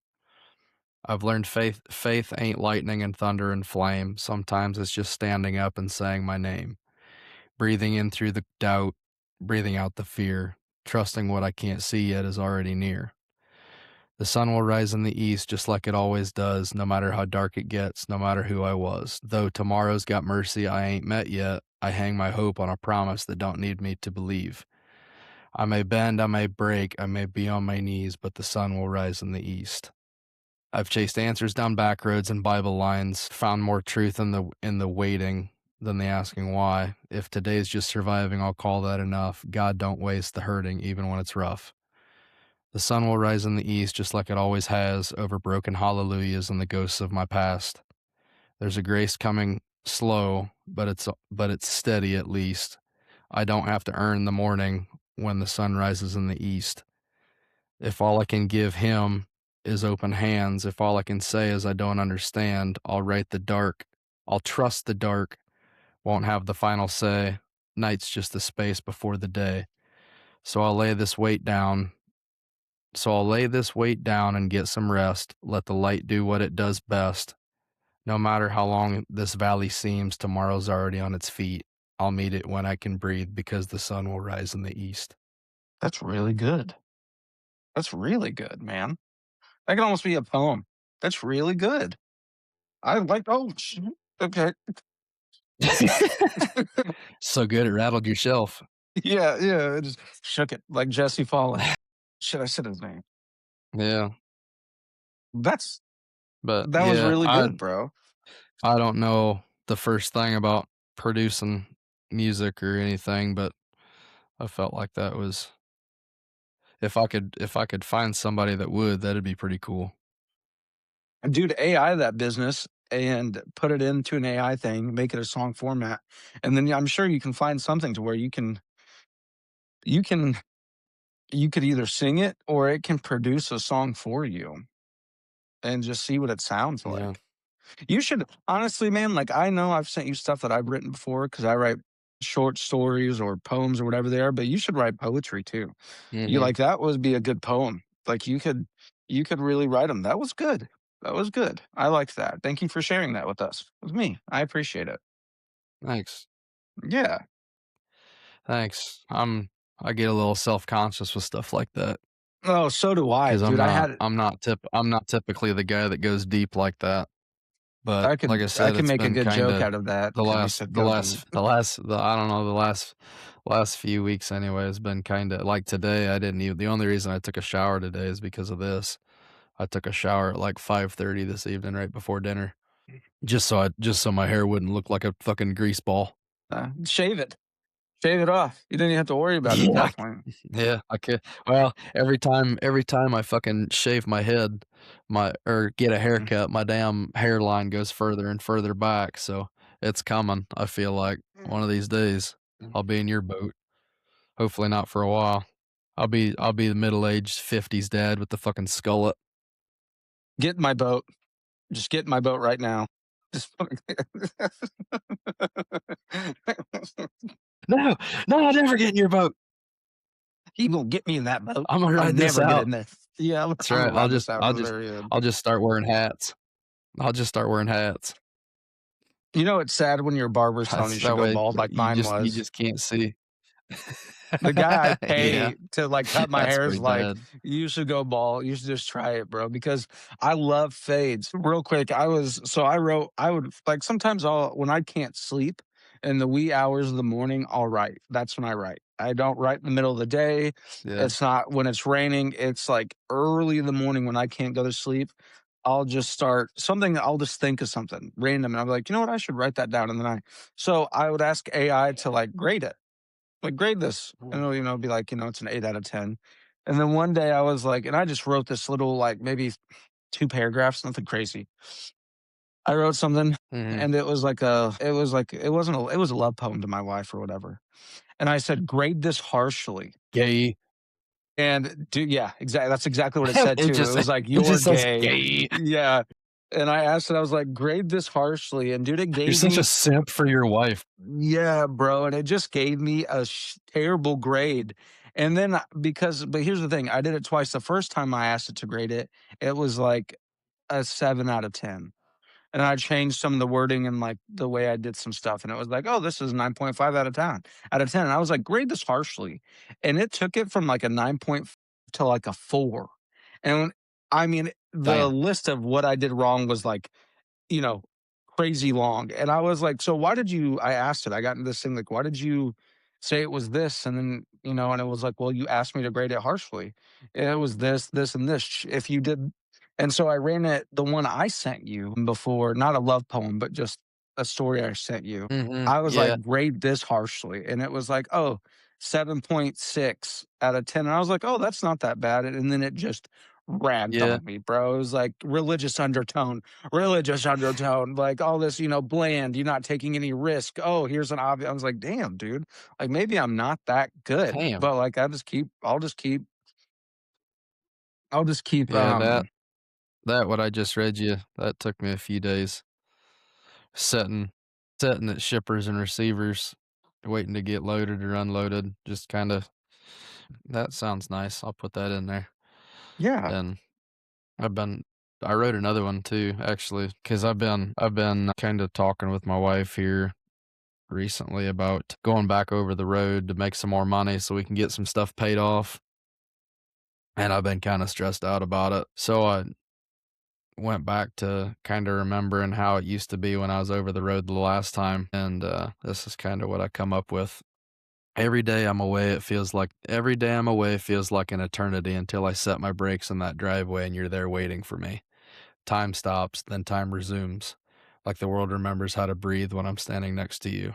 I've learned faith ain't lightning and thunder and flame. Sometimes it's just standing up and saying my name, breathing in through the doubt, breathing out the fear, trusting what I can't see yet is already near. The sun will rise in the east just like it always does, no matter how dark it gets, no matter who I was. Though tomorrow's got mercy I ain't met yet, I hang my hope on a promise that don't need me to believe. I may bend, I may break, I may be on my knees, but the sun will rise in the east. I've chased answers down back roads and Bible lines, found more truth in the waiting than the asking why. If today's just surviving, I'll call that enough. God don't waste the hurting even when it's rough. The sun will rise in the east just like it always has over broken hallelujahs and the ghosts of my past. There's a grace coming slow, but it's steady at least. I don't have to earn the morning when the sun rises in the east. If all I can give him is open hands, if all I can say is I don't understand, I'll write the dark. I'll trust the dark, won't have the final say. Night's just the space before the day. So I'll lay this weight down. So I'll lay this weight down and get some rest. Let the light do what it does best. No matter how long this valley seems, tomorrow's already on its feet. I'll meet it when I can breathe because the sun will rise in the east. That's really good. That's really good, man. That could almost be a poem. That's really good. I like, oh, okay. So good it rattled your shelf. Yeah, yeah, it just shook it like Jesse falling. Shit, I said his name. Yeah. That's But that was yeah, really good, bro. I don't know the first thing about producing music or anything, but I felt like that was if I could find somebody that would, that'd be pretty cool. And dude, AI that business and put it into an AI thing, make it a song format, and then yeah, I'm sure you can find something to where you can you could either sing it or it can produce a song for you and just see what it sounds Yeah. like. You should honestly, man, like I know I've sent you stuff that I've written before because I write short stories or poems or whatever they are, but you should write poetry too. You Mhm. like that would be a good poem. Like you could really write them. That was good. That was good. I liked that. Thank you for sharing that with us. With me. I appreciate it. Thanks. Yeah. Thanks. I get a little self-conscious with stuff like that Oh, so do I, because dude. I had I'm not typically the guy that goes deep like that. But like I I said, could it's make a been good joke kinda out of that because you said goes. the I don't know, last few weeks anyway has been kinda like today, I didn't even the only reason I took a shower today is because of this. I took a shower at like 5:30 this evening right before dinner, just so my hair wouldn't look like a fucking grease ball. Shave it. Shave it off. You didn't even have to worry about it at Yeah. that point. Yeah, I could well, every time I fucking shave my head, my or get a Mm. haircut, my damn hairline goes further and further back, so it's coming. I feel like one of these days I'll be in your boat. Hopefully not for a while. I'll be the middle-aged 50s dad with the fucking skullet. Get in my boat. Just get in my boat right now. Just No, no, I'll never get in your boat. he won't get me in that boat. Imma I'll ride this never get out. in there. Yeah, That's I'm gonna right. ride this out to the very end. I'll just start wearing hats. I'll just start wearing hats. You know, it's sad when your barber's telling That's you should that go way bald like mine you was. just can't see. The guy I Yeah, pay to, like, cut my that's hair pretty is like, bad. "You should go bald. You should just try it, bro," because I love fades. Real quick, I would like, sometimes I'll when I can't sleep in the wee hours of the morning, I'll write. That's when I write. I don't write in the middle of the day. Yeah. It's not when it's raining. It's, like, early in the morning when I can't go to sleep. I'll just think of something random, and I'm like, "You know what? I should write that down," and then I would ask AI to, like, grade it. Like, "Grade this," and it'll, be like, it's an 8 out of 10. And then one day I was like, and I just wrote this little, like, maybe 2 paragraphs, nothing crazy. I wrote something, Mhm. and it wasn't a it was a love poem to my wife or whatever, and I said, "Grade this harshly." Gay. And yeah, exactly. That's exactly what it said It too. It just was like, it "You're just says gay." gay. Yeah, and I asked it, I was like, "Grade this harshly," and dude, it You're gave such a me simp for your wife. yeah, bro, and it just gave me a terrible grade. And then but here's the thing, I did it twice. The first time I asked it to grade it, it was like a 7 out of 10. And I changed some of the wording and like the way I did some stuff, and it was like, "Oh, this is 9.5 out of 10 out of 10." And I was like, "Grade this harshly." And it took it from like a 9 to like a 4. And I mean, the Damn. list of what I did wrong was like, you know, crazy long. And I was like, "So why did you?" I asked it. I got into this thing like, "Why did you say it was this?" And then, and it was like, "Well, you asked me to grade it harshly. It was this, this, and this. If you did," and so I ran it, the one I sent you before, not a love poem, but just a story I sent you. Mhm. I was Yeah. like, "Grade this harshly," and it was like, "Oh, 7.6 out of 10." And I was like, "Oh, that's not that bad." And then it just ragged Yeah. on me, bro. It was like religious undertone, like all this, bland. You're not taking any risk. Oh, here's an obvious. I was like, damn, dude. Like maybe I'm not that good, Damn. but like I'll just keep. Yeah, that what I just read you, that took me a few days setting setting at shippers and receivers, waiting to get loaded or unloaded, just kinda that sounds nice, I'll put that in there, Yeah, and I've been I wrote another one too, actually, because 'cause I've been kinda talking with my wife here recently about going back over the road to make some more money so we can get some stuff paid off, and I've been kinda stressed out about it, so I went back to kinda remembering how it used to be when I was over the road the last time, and, this is kinda what I come up with. Every day I'm away feels like an eternity until I set my brakes in that driveway and you're there waiting for me. Time stops, then time resumes, like the world remembers how to breathe when I'm standing next to you.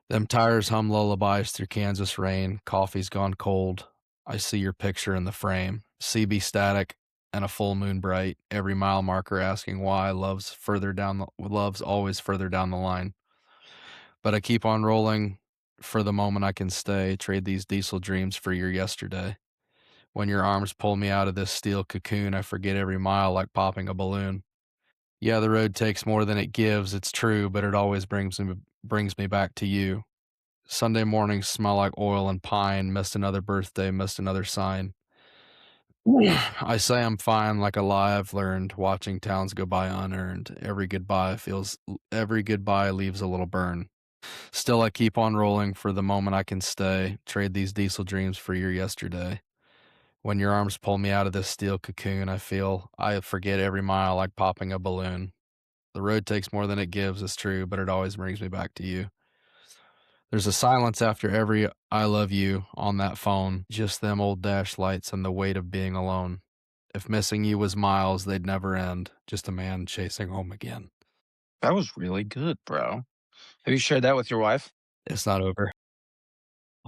Them tires hum lullabies through Kansas rain, coffee's gone cold. I see your picture in the frame, CB static and a full moon bright, every mile marker asking why love's always further down the line. But I keep on rolling for the moment I can stay, trade these diesel dreams for your yesterday. When your arms pull me out of this steel cocoon, I forget every mile like popping a balloon. Yeah, the road takes more than it gives, it's true, but it always brings me back to you. Sunday mornings smell like oil and pine, missed another birthday, missed another sign. I say I'm fine like a lie I've learned, watching towns go by unearned. Every goodbye leaves a little burn. Still, I keep on rolling for the moment I can stay, trade these diesel dreams for your yesterday. When your arms pull me out of this steel cocoon, I forget every mile like popping a balloon. The road takes more than it gives, it's true, but it always brings me back to you. There's a silence after every I love you on that phone, just them old dash lights and the weight of being alone. If missing you was miles, they'd never end, just a man chasing home again. that was really good, bro. Have you shared that with your wife? It's not over.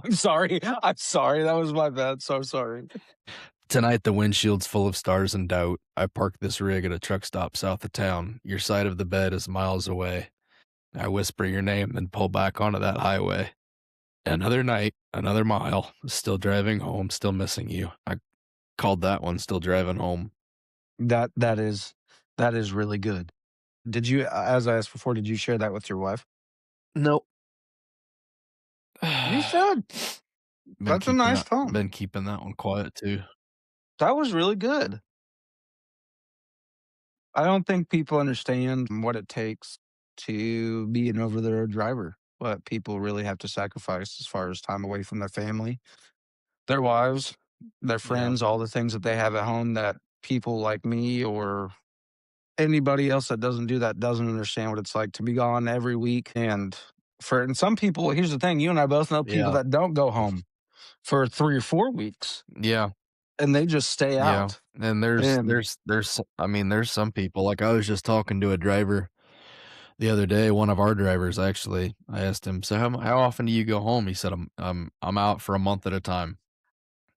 I'm sorry. I'm sorry. That was my bad. So sorry. Tonight, the windshield's full of stars and doubt. I parked this rig at a truck stop south of town. Your side of the bed is miles away. I whisper your name, then pull back onto that highway. Another night, another mile, still driving home, still missing you. I called that one Still Driving Home. That is really good. Did you, as I asked before, did you share that with your wife? Nope. You should. That's a nice poem. Been keeping that one quiet too. That was really good. I don't think people understand what it takes to be an over the road driver. what people really have to sacrifice as far as time away from their family, their wives, their Yeah. friends, all the things that they have at home that people like me or anybody else that doesn't do that doesn't understand what it's like to be gone every week. And some people, here's the thing, you and I both know people Yeah. that don't go home for 3 or 4 weeks, Yeah. and they just stay Yeah. out. And And there's I mean, there's some people like, I was just talking to a driver the other day, one of our drivers, actually. I asked him, "So how often do you go home?" He said, I'm out for a month at a time,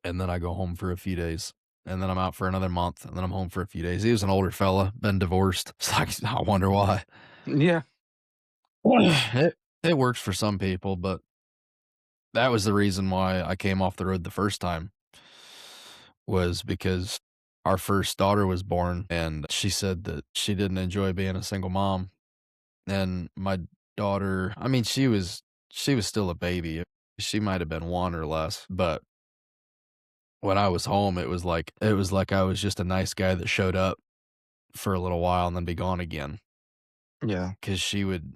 and then I go home for a few days, and then I'm out for another month, and then I'm home for a few days." He was an older fella, been divorced. It's like, I wonder why. yeah, It works for some people, but that was the reason why I came off the road the first time, was because our first daughter was born, and she said that she didn't enjoy being a single mom. And my daughter, I mean, she was still a baby. She might have been 1 or less, but when I was home, it was like I was just a nice guy that showed up for a little while and then be gone again. yeah, 'Cause she would,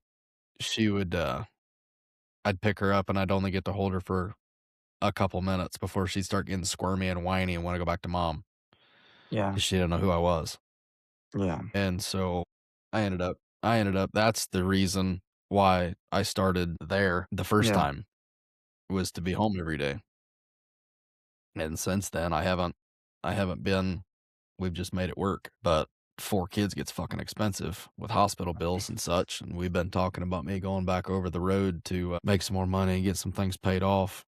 I'd pick her up and I'd only get to hold her for a couple minutes before she'd start getting squirmy and whiny and wanna go back to mom, yeah, 'cause she didn't know who I was. yeah, And so I ended up that's the reason why I started there the first yeah. time, was to be home every day. And since then, I haven't been. We've just made it work, but 4 kids gets fucking expensive with hospital bills and such, and we've been talking about me going back over the road to, make some more money and get some things paid off,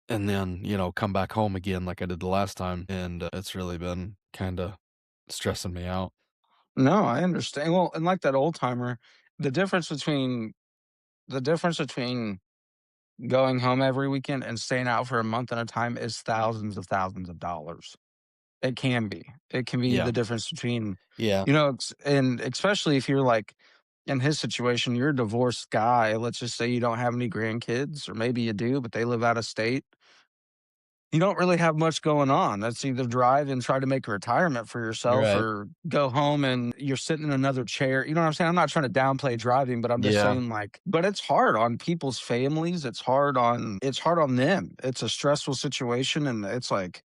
and then, come back home again like I did the last time, and, it's really been kinda stressing me out. No, I understand. Well, and like that old timer, the difference between the difference between going home every weekend and staying out for a month at a time is thousands of dollars. It can be. It can be Yeah. the difference between, Yeah. and especially if you're like in his situation, you're a divorced guy. Let's just say you don't have any grandkids, or maybe you do, but they live out of state. You don't really have much going on. That's either drive and try to make a retirement for yourself Right. or go home and you're sitting in another chair. You know what I'm saying? I'm not trying to downplay driving, but I'm just Yeah. saying like, but it's hard on people's families. It's hard on them. It's a stressful situation and it's like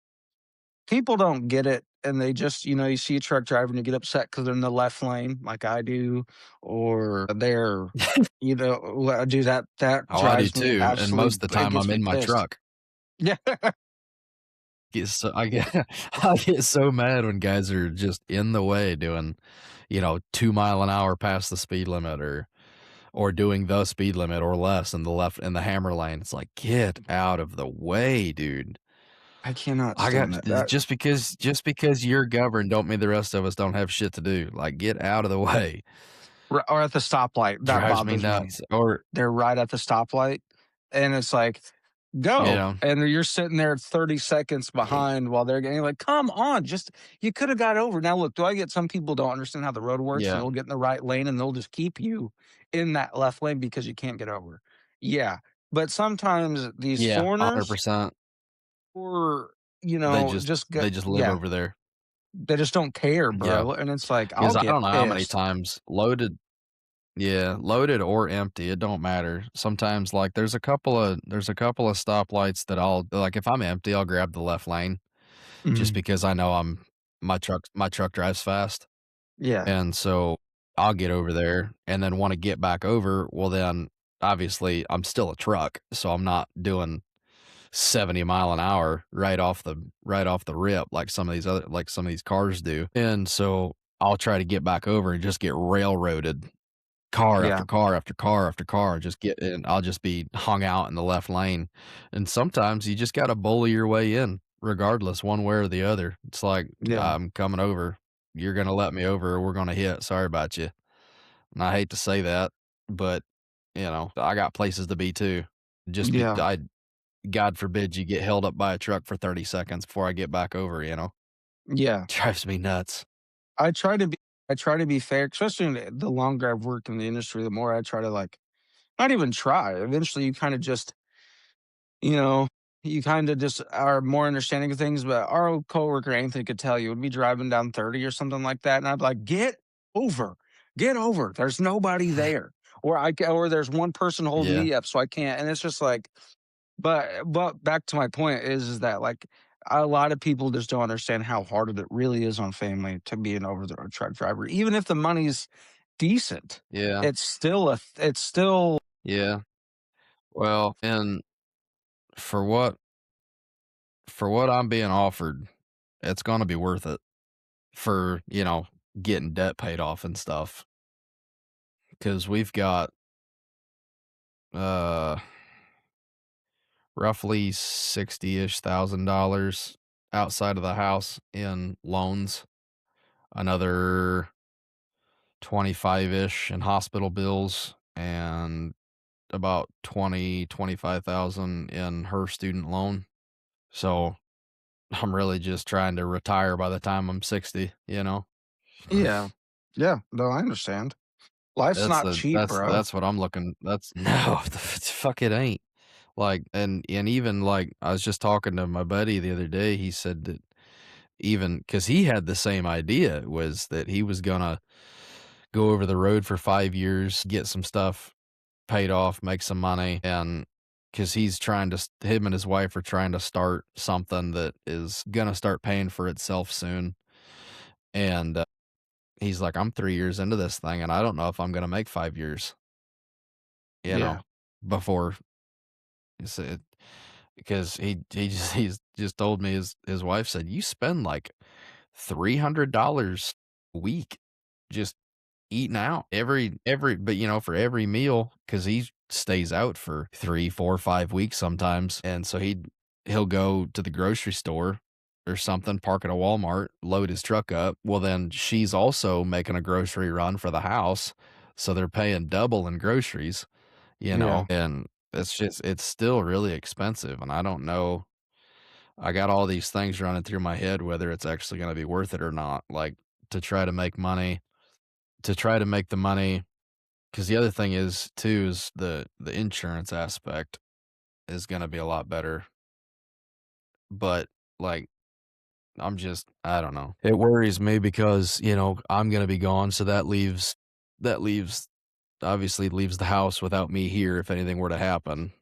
people don't get it and they just, you see a truck driver and you get upset because they're in the left lane like I do, or dude, that Oh, I do drives me too, and most of the it time gets I'm me in my pissed. truck. Yeah. I get I get so mad when guys are just in the way doing, 2 mile an hour past the speed limit, or doing the speed limit or less in the hammer lane. It's like, "Get out of the way, dude." I cannot I got stand that. That just because you're governed don't mean the rest of us don't have shit to do. Like, get out of the way. or at the stoplight, that Drives me bothers me. nuts. Or They're right at the stoplight, and it's like, "Go," yeah, and you're sitting there 30 seconds behind while they're getting like, "Come on, just you coulda got over." Now look, do I get some people don't understand how the road works, and yeah, they'll get in the right lane, and they'll just keep you in that left lane because you can't get over. Yeah, but sometimes these yeah, foreigners 100%. or, They just just get they just live yeah, over there. they just don't care, Yeah, bro, and it's like, I'll because I get don't know how many pissed. times loaded or empty, it don't matter. Sometimes, like, there's a couple of stoplights that I'll like, if I'm empty, I'll grab the left lane just Mhm. because I know my truck drives fast, Yeah, and so I'll get over there and then wanna get back over, well, then, obviously, I'm still a truck, so I'm not doing 70 mile an hour right off the rip like some of these cars do, and so I'll try to get back over and just get railroaded. Car after yeah, car after car after car, just get and I'll just be hung out in the left lane, and sometimes you just gotta bully your way in regardless one way or the other. It's like, yeah, "I'm coming over. You're gonna let me over or we're gonna hit. Sorry about you." And I hate to say that, but, I got places to be too. Just be yeah, I God forbid you get held up by a truck for 30 seconds before I get back over, you know? yeah. Drives me nuts. I try to be I try to be fair, especially in the longer I've worked in the industry, the more I try to, like, not even try. Eventually, you know, you kinda just are more understanding of things, but our old coworker, Anthony, could tell you, would be driving down 30 or something like that, and I'd be like, "Get over. Get over. There's nobody there." or there's one person holding Yeah, me up, so I can't, and it's just like, but back to my point is that, like, a lot of people just don't understand how hard it really is on family to be an over the road truck driver. Even if the money's decent, yeah, it's still yeah. Well, and for what for what I'm being offered, it's gonna be worth it for, getting debt paid off and stuff. Because 'cause we've got, uh, roughly 60-ish thousand dollars outside of the house in loans, another 25-ish in hospital bills, and about 25,000 in her student loan. So, I'm really just trying to retire by the time I'm 60, you know? yeah. Yeah, no, I understand. Life's That's not the cheap, that's bro. that's what I'm looking that's no, the fuck it ain't. Like, and even, like, I was just talking to my buddy the other day, he said that even because he had the same idea, was that he was gonna go over the road for 5 years, get some stuff paid off, make some money, and because he's trying to him and his wife are trying to start something that is gonna start paying for itself soon, and, he's like, "I'm 3 years into this thing, and I don't know if I'm gonna make 5 years," you Yeah, know, before it's because he's just told me his wife said, "You spend, like, $300 a week just eating out every but, for every meal, because he stays out for 3, 4, 5 weeks sometimes, and so he'll go to the grocery store or something, park at a Walmart, load his truck up. Well, then she's also making a grocery run for the house, so they're paying double in groceries, yeah, and it's still really expensive, and I don't know. I got all these things running through my head whether it's actually gonna be worth it or not, like, to try to make money to try to make the money. Because the other thing is too is the insurance aspect is gonna be a lot better, but, like, I don't know. It worries me because, I'm gonna be gone, so that leaves obviously leaves the house without me here if anything were to happen,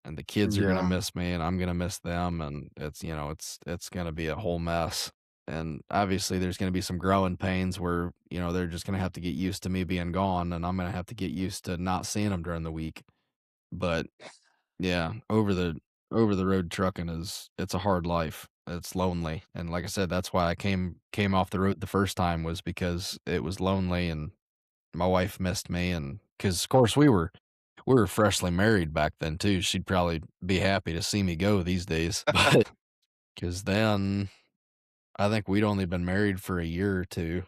and the kids are gonna yeah, miss me, and I'm gonna miss them, and it's gonna be a whole mess, and obviously, there's gonna be some growing pains where, they're just gonna have to get used to me being gone, and I'm gonna have to get used to not seeing them during the week, but, yeah, over the road trucking it's a hard life. It's lonely, and like I said, that's why I came off the road the first time, was because it was lonely, and my wife missed me, and because of course, we were freshly married back then too. She'd probably be happy to see me go these days, but because then I think we'd only been married for a year or 2,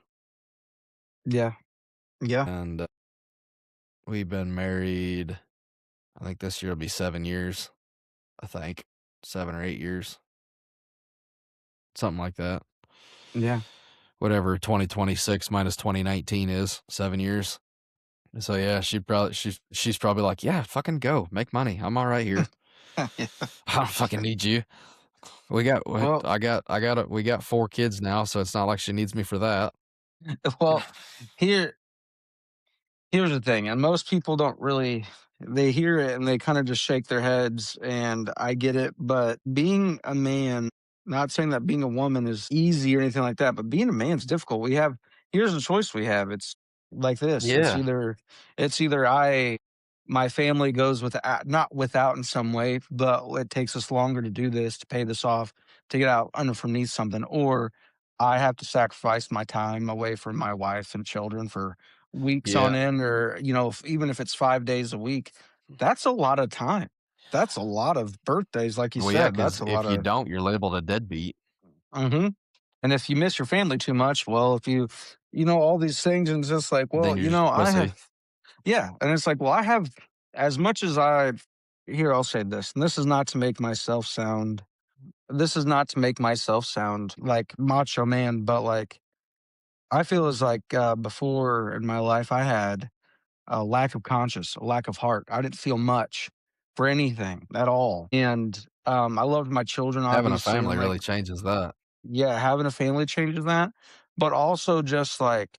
yeah, yeah, and, we've been married, I think this year will be 7 years, I think, 7 or 8 years, something like that. yeah. Whatever 2026 minus 2019 is, 7 years. So, yeah, she's probably like, "Yeah, fucking go, make money, I'm alright here. Yeah. I don't fucking need you." We got what Well, we got 4 kids now, so it's not like she needs me for that. well, here here's the thing, and most people don't really, they hear it and they kinda just shake their heads, and I get it, but being a man, not saying that being a woman is easy or anything like that, but being a man's difficult. Here's the choice we have, it's like this, Yeah. it's either I my family goes without, not without in some way, but it takes us longer to do this, to pay this off, to get out underneath something, or I have to sacrifice my time away from my wife and children for weeks on Yeah. end, or, even if it's 5 days a week, that's a lot of time. That's a lot of birthdays, like you Well, yeah, said, that's because a lot if you of don't, you're labeled a deadbeat. mhm, and if you miss your family too much, well, if all these things, and it's just like, Then well, you're just a I pussy. have yeah, and it's like, well, I have as much as I here, I'll say this, and this is not to make myself sound like macho man, but, like, I feel as like, before in my life, I had a lack of conscience, a lack of heart. I didn't feel much for anything at all. And I loved my children, Having a obviously, and family like, really changes that. yeah, having a family changes that. But also just like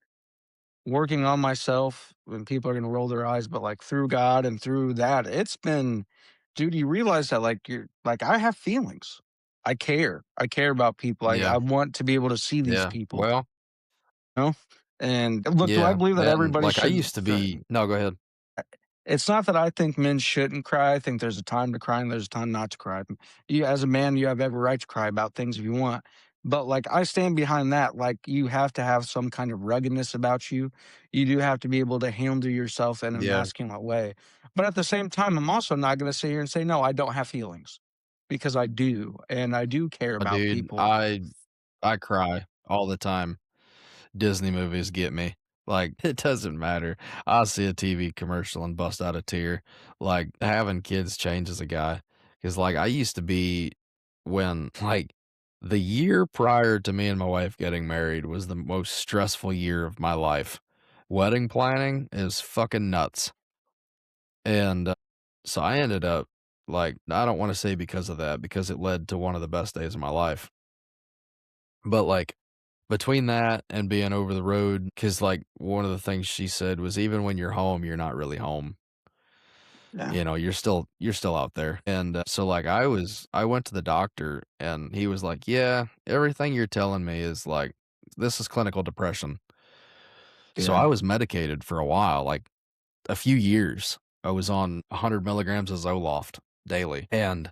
working on myself, and people are gonna roll their eyes, but, like, through God and through that, it's been dude, you realize that, like, you're like, I have feelings. I care. I care about people. I Yeah, want to be able to see these yeah. people, Well, you know? And look, do I yeah, believe that and, everybody like, I should used to be no, go ahead. it's not that I think men shouldn't cry. I think there's a time to cry and there's a time not to cry. You, as a man, you have every right to cry about things if you want. But like I stand behind that. Like you have to have some kind of ruggedness about you. You do have to be able to handle yourself in a Yeah. masculine way. But at the same time, I'm also not going to sit here and say no. I don't have feelings because I do, and I do care about Dude, people. I cry all the time. Disney movies get me. Like, it doesn't matter. I'll see a TV commercial and bust out a tear. Like, having kids changes a guy. Cause like, I used to be when like, the year prior to me and my wife getting married was the most stressful year of my life. Wedding planning is fucking nuts, and, so I ended up like, I don't wanna say because of that, because it led to one of the best days of my life, but, like, between that and being over the road, because like, one of the things she said was, "Even when you're home, you're not really home." Yeah, You know, you're still out there, and, so, like, I went to the doctor, and he was like, "Yeah, everything you're telling me is, like, this is clinical depression." So I yeah, was medicated for a while, like, a few years. I was on 100 milligrams of Zoloft daily, and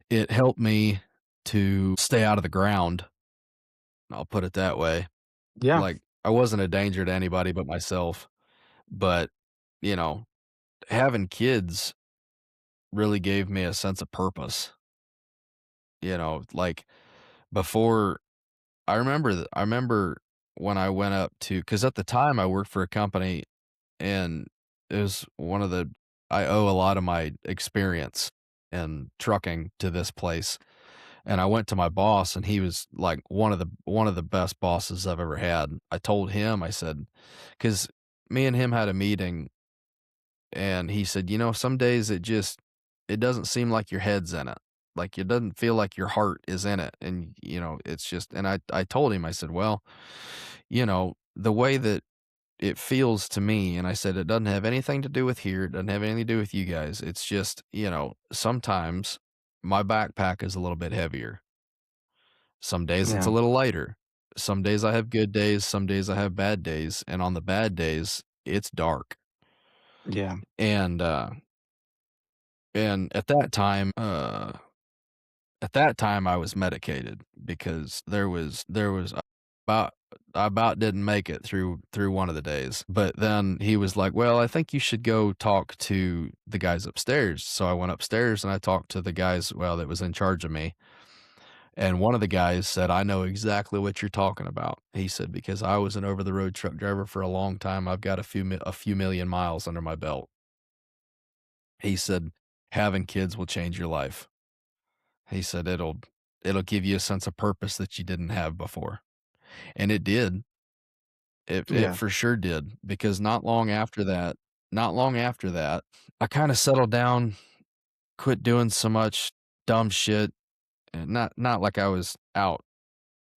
it helped me to stay out of the ground, I'll put it that way. yeah, Like, I wasn't a danger to anybody but myself, but, you know, having kids really gave me a sense of purpose, like, before I remember when I went up to, because at the time I worked for a company, and it was one of the I owe a lot of my experience in trucking to this place, and I went to my boss, and he was, like, one of the best bosses I've ever had. I told him, I said, because me and him had a meeting, and he said, some days it doesn't seem like your head's in it. Like, it doesn't feel like your heart is in it, and, it's just," and I told him, I said, "Well, the way that it feels to me," and I said, "It doesn't have anything to do with here, it doesn't have anything to do with you guys. It's just, sometimes my backpack is a little bit heavier. Some days it's a yeah, little lighter. Some days I have good days, some days I have bad days, and on the bad days, it's dark." yeah, And, and at that time, I was medicated because there was about I about didn't make it through one of the days, but then he was like, "Well, I think you should go talk to the guys upstairs." So I went upstairs and I talked to the guys, well, that was in charge of me, and one of the guys said, "I know exactly what you're talking about." He said, "Because I was an over the road truck driver for a long time. I've got a few million miles under my belt." He said, "Having kids will change your life." He said, "It'll give you a sense of purpose that you didn't have before." And it did. It yeah, for sure did, because not long after that, I kinda settled down, quit doing so much dumb shit, and not like I was out,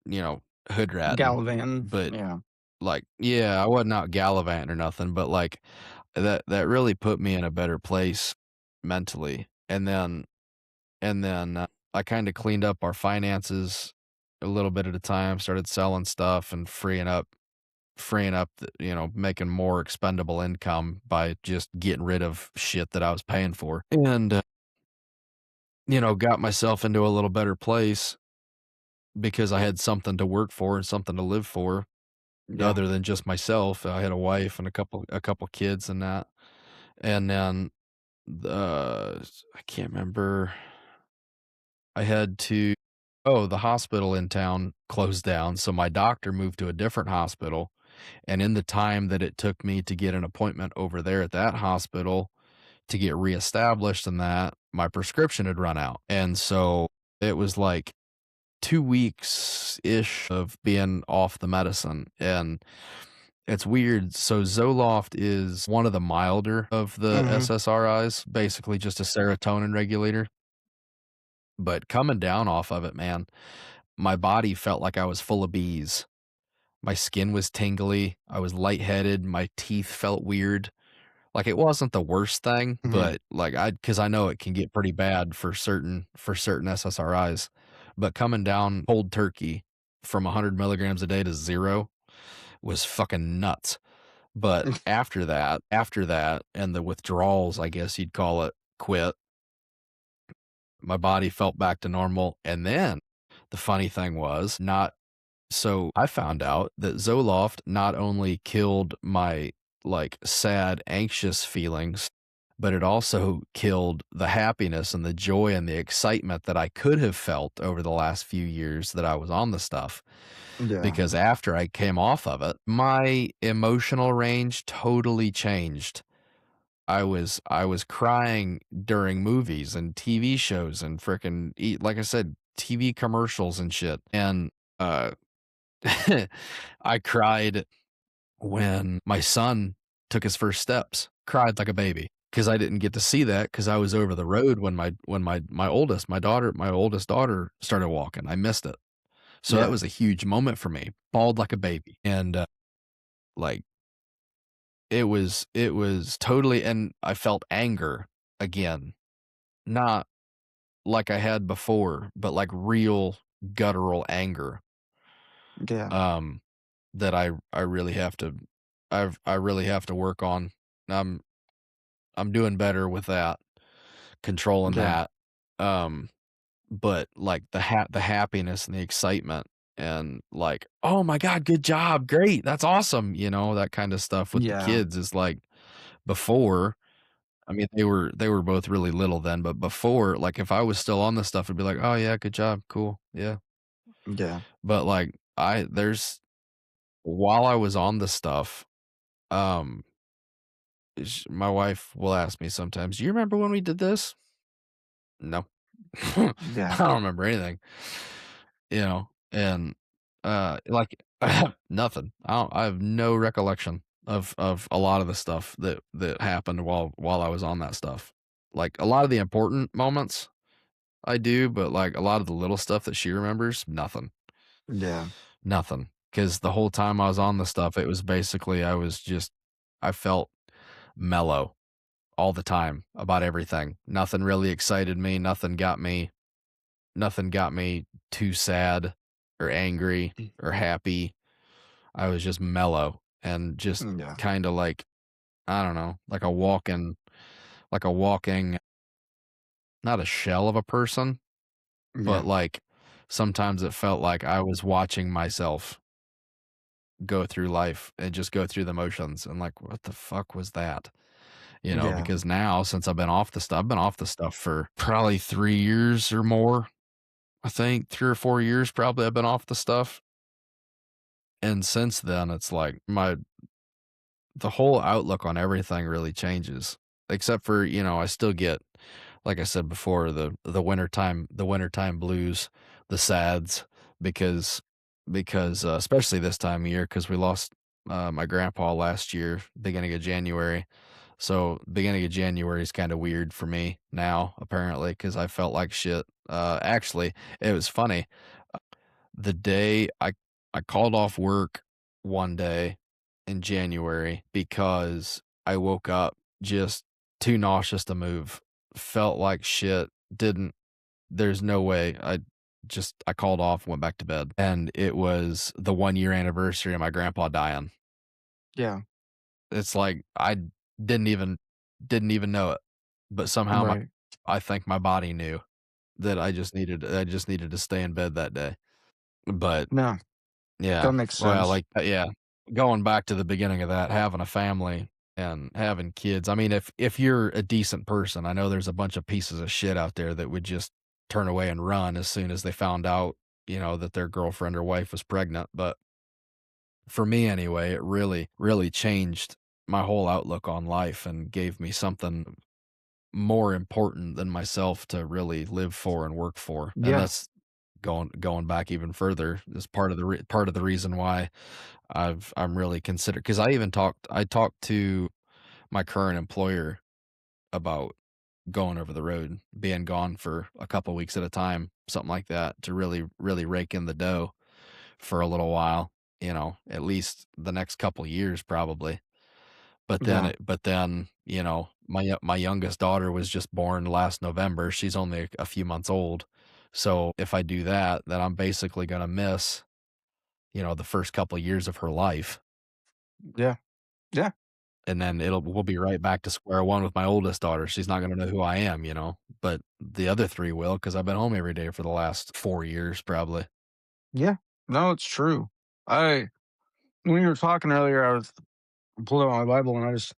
you know, hood ratting, gallivanting. but, Yeah, like, yeah, I wasn't out gallivanting or nothing, but, like, that really put me in a better place mentally, and then I kinda cleaned up our finances a little bit at a time, started selling stuff and freeing up the, making more expendable income by just getting rid of shit that I was paying for, and, got myself into a little better place because I had something to work for and something to live for yeah, other than just myself. I had a wife and a couple kids and that, and then, I can't remember. I had to the hospital in town closed down, so my doctor moved to a different hospital, and in the time that it took me to get an appointment over there at that hospital to get reestablished and that, my prescription had run out, and so it was, like, 2 weeks-ish of being off the medicine, and it's weird. So Zoloft is one of the milder of the mhm, SSRIs, basically just a serotonin regulator, but coming down off of it, man, my body felt like I was full of bees. My skin was tingly, I was lightheaded, my teeth felt weird. Like, it wasn't the worst thing, Mhm. but, like, because I know it can get pretty bad for certain SSRIs, but coming down cold turkey from 100 milligrams a day to 0 was fucking nuts. But after that, and the withdrawals, I guess you'd call it, quit, my body felt back to normal, and then the funny thing was not so I found out that Zoloft not only killed my, like, sad, anxious feelings, but it also killed the happiness and the joy and the excitement that I could have felt over the last few years that I was on the stuff. Yeah. Because after I came off of it, my emotional range totally changed. I was crying during movies and TV shows and frickin' like I said, TV commercials and shit, and, uh I cried when my son took his first steps, cried like a baby because I didn't get to see that because I was over the road when my oldest daughter started walking. I missed it. So that Yeah. was a huge moment for me. Bawled like a baby. And, like, it was totally and I felt anger again, not like I had before, but like real guttural anger. Yeah. Um, that I really have to I really have to work on. I'm I'm doing better with that, controlling Yeah. that. Um, but like the happiness and the excitement and like, "Oh my god, good job. Great. That's awesome." That kind of stuff with the Yeah. kids is like before, I mean, they were both really little then, but before, like if I was still on this stuff, it'd be like, "Oh yeah, good job. Cool. Yeah." Yeah. But like while I was on the stuff, um my wife will ask me sometimes, "Do you remember when we did this?" No. I Yeah. don't remember anything, and, like, I have nothing. I have no recollection of a lot of the stuff that happened while I was on that stuff. Like, a lot of the important moments, I do, but, like, a lot of the little stuff that she remembers, nothing. Yeah. Nothing. Because the whole time I was on the stuff, it was basically I felt mellow all the time about everything. Nothing really excited me, nothing got me too sad or angry or happy. I was just mellow and just Yeah. kinda like, I don't know, like a walking not a shell of a person, but, Yeah. like, sometimes it felt like I was watching myself go through life and just go through the motions and like, "What the fuck was that?" Yeah. Because now since I've been off the stuff for probably 3 years or more, I think 3 or 4 years probably I've been off the stuff, and since then, it's like the whole outlook on everything really changes, except for, I still get, like I said before, the wintertime blues, the sads, because especially this time of year, because we lost, my grandpa last year, beginning of January. So, beginning of January is kinda weird for me now, apparently, because I felt like shit. Actually, it was funny. The day I called off work one day in January because I woke up just too nauseous to move, felt like shit, didn't there's no way. I called off, went back to bed, and it was the 1-year anniversary of my grandpa dying. Yeah. It's like I didn't even didn't even know it, but somehow Right. I think my body knew that I just needed to stay in bed that day. But No, yeah, that makes well, sense. like, yeah, going back to the beginning of that, having a family and having kids. I mean, if you're a decent person, I know there's a bunch of pieces of shit out there that would just turn away and run as soon as they found out, that their girlfriend or wife was pregnant. But for me anyway, it really, really changed my whole outlook on life and gave me something more important than myself to really live for and work for. And Yeah. that's going back even further is part of the reason why I'm really considered because I talked to my current employer about going over the road, being gone for a couple weeks at a time, something like that, to really, really rake in the dough for a little while. at least the next couple years probably. Yeah. But then, my youngest daughter was just born last November. She's only a few months old. So if I do that, then I'm basically gonna miss, the first couple years of her life, Yeah. Yeah. and then we'll be right back to square one with my oldest daughter. She's not gonna know who I am, but the other 3 will, because 'cause I've been home every day for the last 4 years probably. Yeah. No, it's true. I When you were talking earlier, I was pulling out my Bible and I just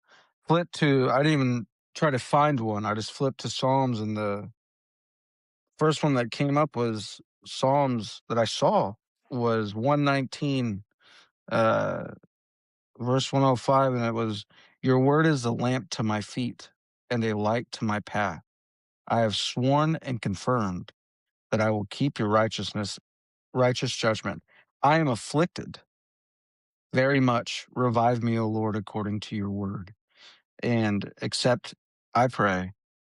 flipped to I didn't even try to find one. I just flipped to Psalms and the first one that came up was Psalms that I saw was 119, uh, verse 105, and it was, "Your word is a lamp to my feet and a light to my path. I have sworn and confirmed that I will keep your righteous judgment. I am afflicted very much. Revive me, O Lord, according to your word, and accept, I pray,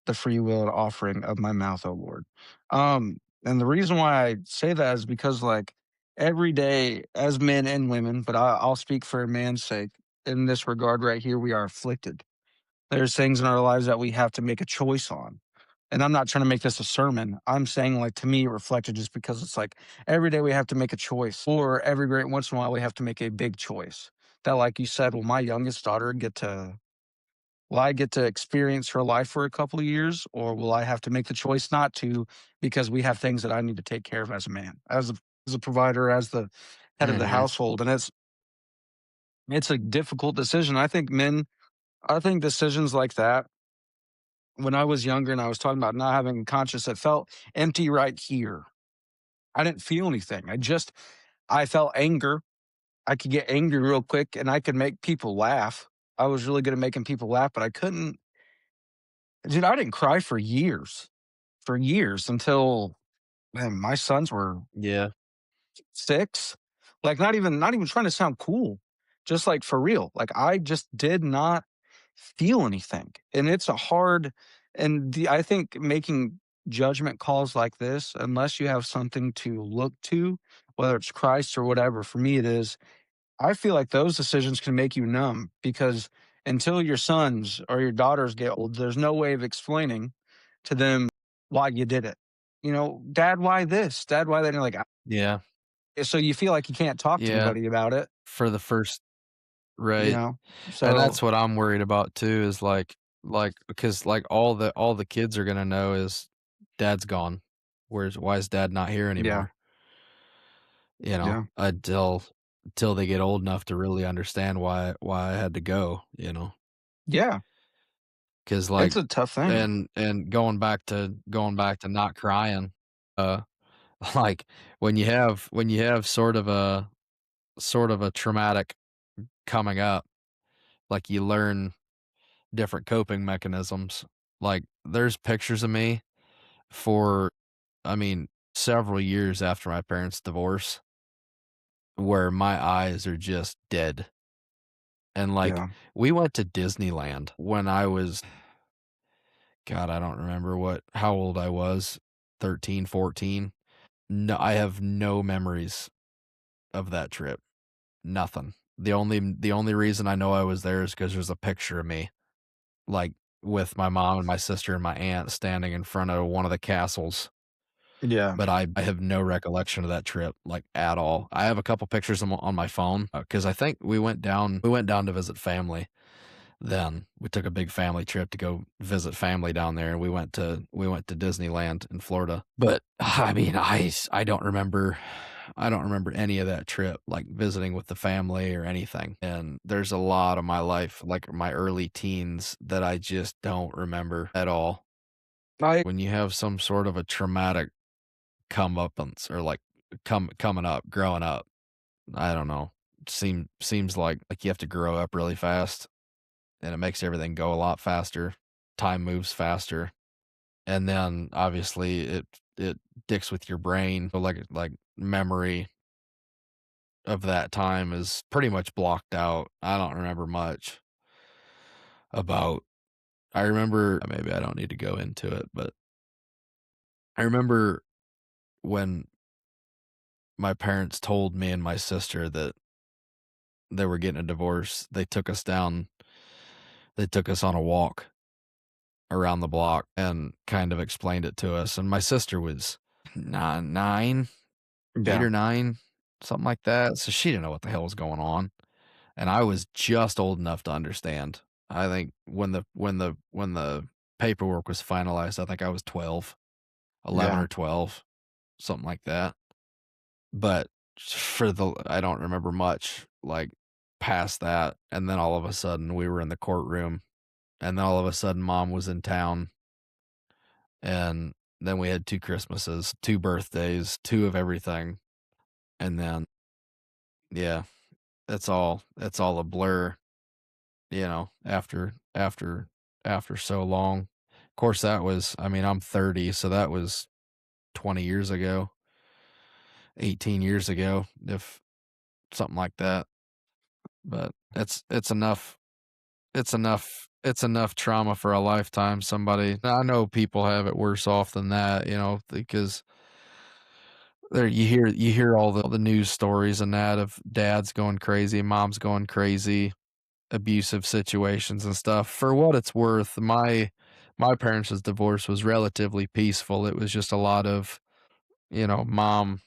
the free will and offering of my mouth, O Lord." And the reason why I say that is because, like, every day as men and women, but I'll speak for a man's sake in this regard right here, we are afflicted. There's things in our lives that we have to make a choice on. And I'm not trying to make this a sermon. I'm saying, like, to me, reflected just because it's like every day we have to make a choice, or every great once in a while we have to make a big choice. That, like you said, will my youngest daughter get to will I get to experience her life for a couple of years, or will I have to make the choice not to because we have things that I need to take care of as a man, as a provider, as the head of the Mhm. household, and it's a difficult decision. I think decisions like that when I was younger and I was talking about not having a conscience, it felt empty right here. I didn't feel anything. I felt anger. I could get angry real quick and I could make people laugh. I was really good at making people laugh, but I couldn't, dude, I didn't cry for years until, man, my sons were Yeah. 6. Like, not even trying to sound cool, just, like, for real. Like, I just did not feel anything, and it's a hard and the I think making judgment calls like this, unless you have something to look to, whether it's Christ or whatever, for me it is, I feel like those decisions can make you numb because until your sons or your daughters get old, there's no way of explaining to them why you did it. "Dad, why this? Dad, why that?" And you're like, Yeah. so you feel like you can't talk to Yeah. anybody about it, For the first you right. know? And So, that's what I'm worried about too is because like all the kids are gonna know is dad's gone. Why is dad not here yeah, anymore? yeah, Until they get old enough to really understand why I had to go, you know? yeah, 'Cause it's like a tough thing. and going back to not crying, uh, like when you have sort of a traumatic coming up, like you learn different coping mechanisms. Like, there's pictures of me for, I mean, several years after my parents' divorce where my eyes are just dead. And, like, Yeah, we went to Disneyland when I was God, I don't remember how old I was, 13, 14. No, I have no memories of that trip. Nothing. The only reason I know I was there is because there's a picture of me, like, with my mom and my sister and my aunt standing in front of one of the castles, yeah, but I have no recollection of that trip, like, at all. I have a couple pictures on my phone, because I think we went down to visit family then. We took a big family trip to go visit family down there, and we went to Disneyland in Florida. But, I mean, I don't remember any of that trip, like, visiting with the family or anything, and there's a lot of my life, like, my early teens that I just don't remember at all. I When you have some sort of a traumatic comeuppance or, like, coming up, growing up, I don't know, seems like you have to grow up really fast, and it makes everything go a lot faster. Time moves faster, and then, obviously, it dicks with your brain, but, like, memory of that time is pretty much blocked out. I don't remember much about I remember maybe I don't need to go into it, but I remember when my parents told me and my sister that they were getting a divorce, they took us on a walk around the block and kind of explained it to us, and my sister was 9, 8 Yeah, or 9, something like that, so she didn't know what the hell was going on, and I was just old enough to understand. I think when the paperwork was finalized, I think I was 12, 11 yeah, or 12, something like that. But for the I don't remember much, like, past that, and then all of a sudden, we were in the courtroom, and then all of a sudden, mom was in town, and then we had 2 Christmases, 2 birthdays, 2 of everything, and then yeah, it's all a blur, after so long. Of course, that was I mean, I'm 30, so that was 20 years ago, 18 years ago, if something like that, but it's enough trauma for a lifetime. Somebody I know people have it worse off than that, because there you hear all the news stories and that of dads going crazy, moms going crazy, abusive situations and stuff. For what it's worth, my parents' divorce was relatively peaceful. It was just a lot of, mom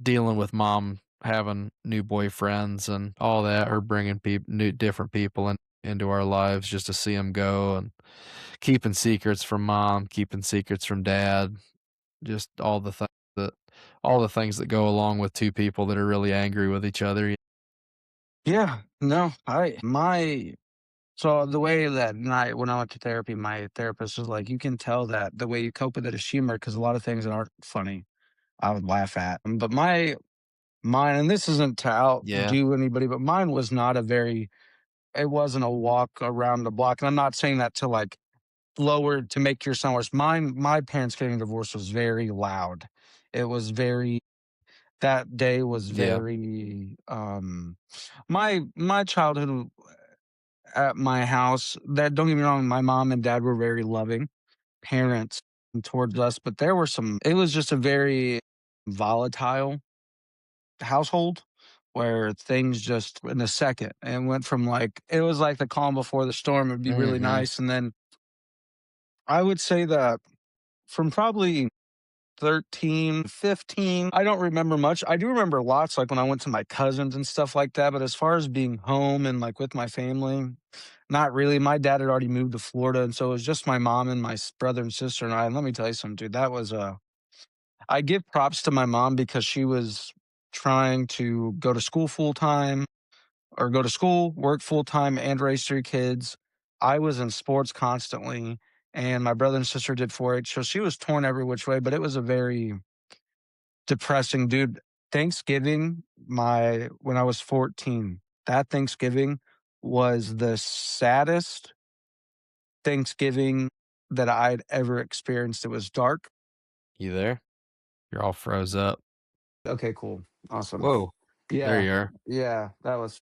dealing with mom having new boyfriends and all that, or bringing new different people into our lives just to see them go, and keeping secrets from mom, keeping secrets from dad, just that all the things that go along with 2 people that are really angry with each other. yeah. No, so the way that night when I went to therapy, my therapist was like, "You can tell that the way you cope with it is humor, because a lot of things that aren't funny, I would laugh at." But mine, and this isn't to Yeah, outdo anybody, but mine was not a very it wasn't a walk around the block, and I'm not saying that to, like, lower to make your sound worse. My parents getting divorced was very loud. It was very that day was yeah, very, my childhood at my house, that don't get me wrong, my mom and dad were very loving parents towards us, but there were some it was just a very volatile household where things just in a second and went from like it was like the calm before the storm. It'd be really mhm, nice. And then I would say that from probably 13, 15, I don't remember much. I do remember lots, like when I went to my cousins and stuff like that. But as far as being home and like with my family, not really. My dad had already moved to Florida. And so it was just my mom and my brother and sister and I. And let me tell you something, dude, that was I give props to my mom because she was trying to go to school full time or go to school, work full time, and raise 3 kids. I was in sports constantly, and my brother and sister did 4-H, so she was torn every which way, but it was a very depressing dude. Thanksgiving, my when I was 14, that Thanksgiving was the saddest Thanksgiving that I'd ever experienced. It was dark. you there? You're all froze up. Okay, cool. Awesome. Whoa, there Yeah. you are. Yeah, that was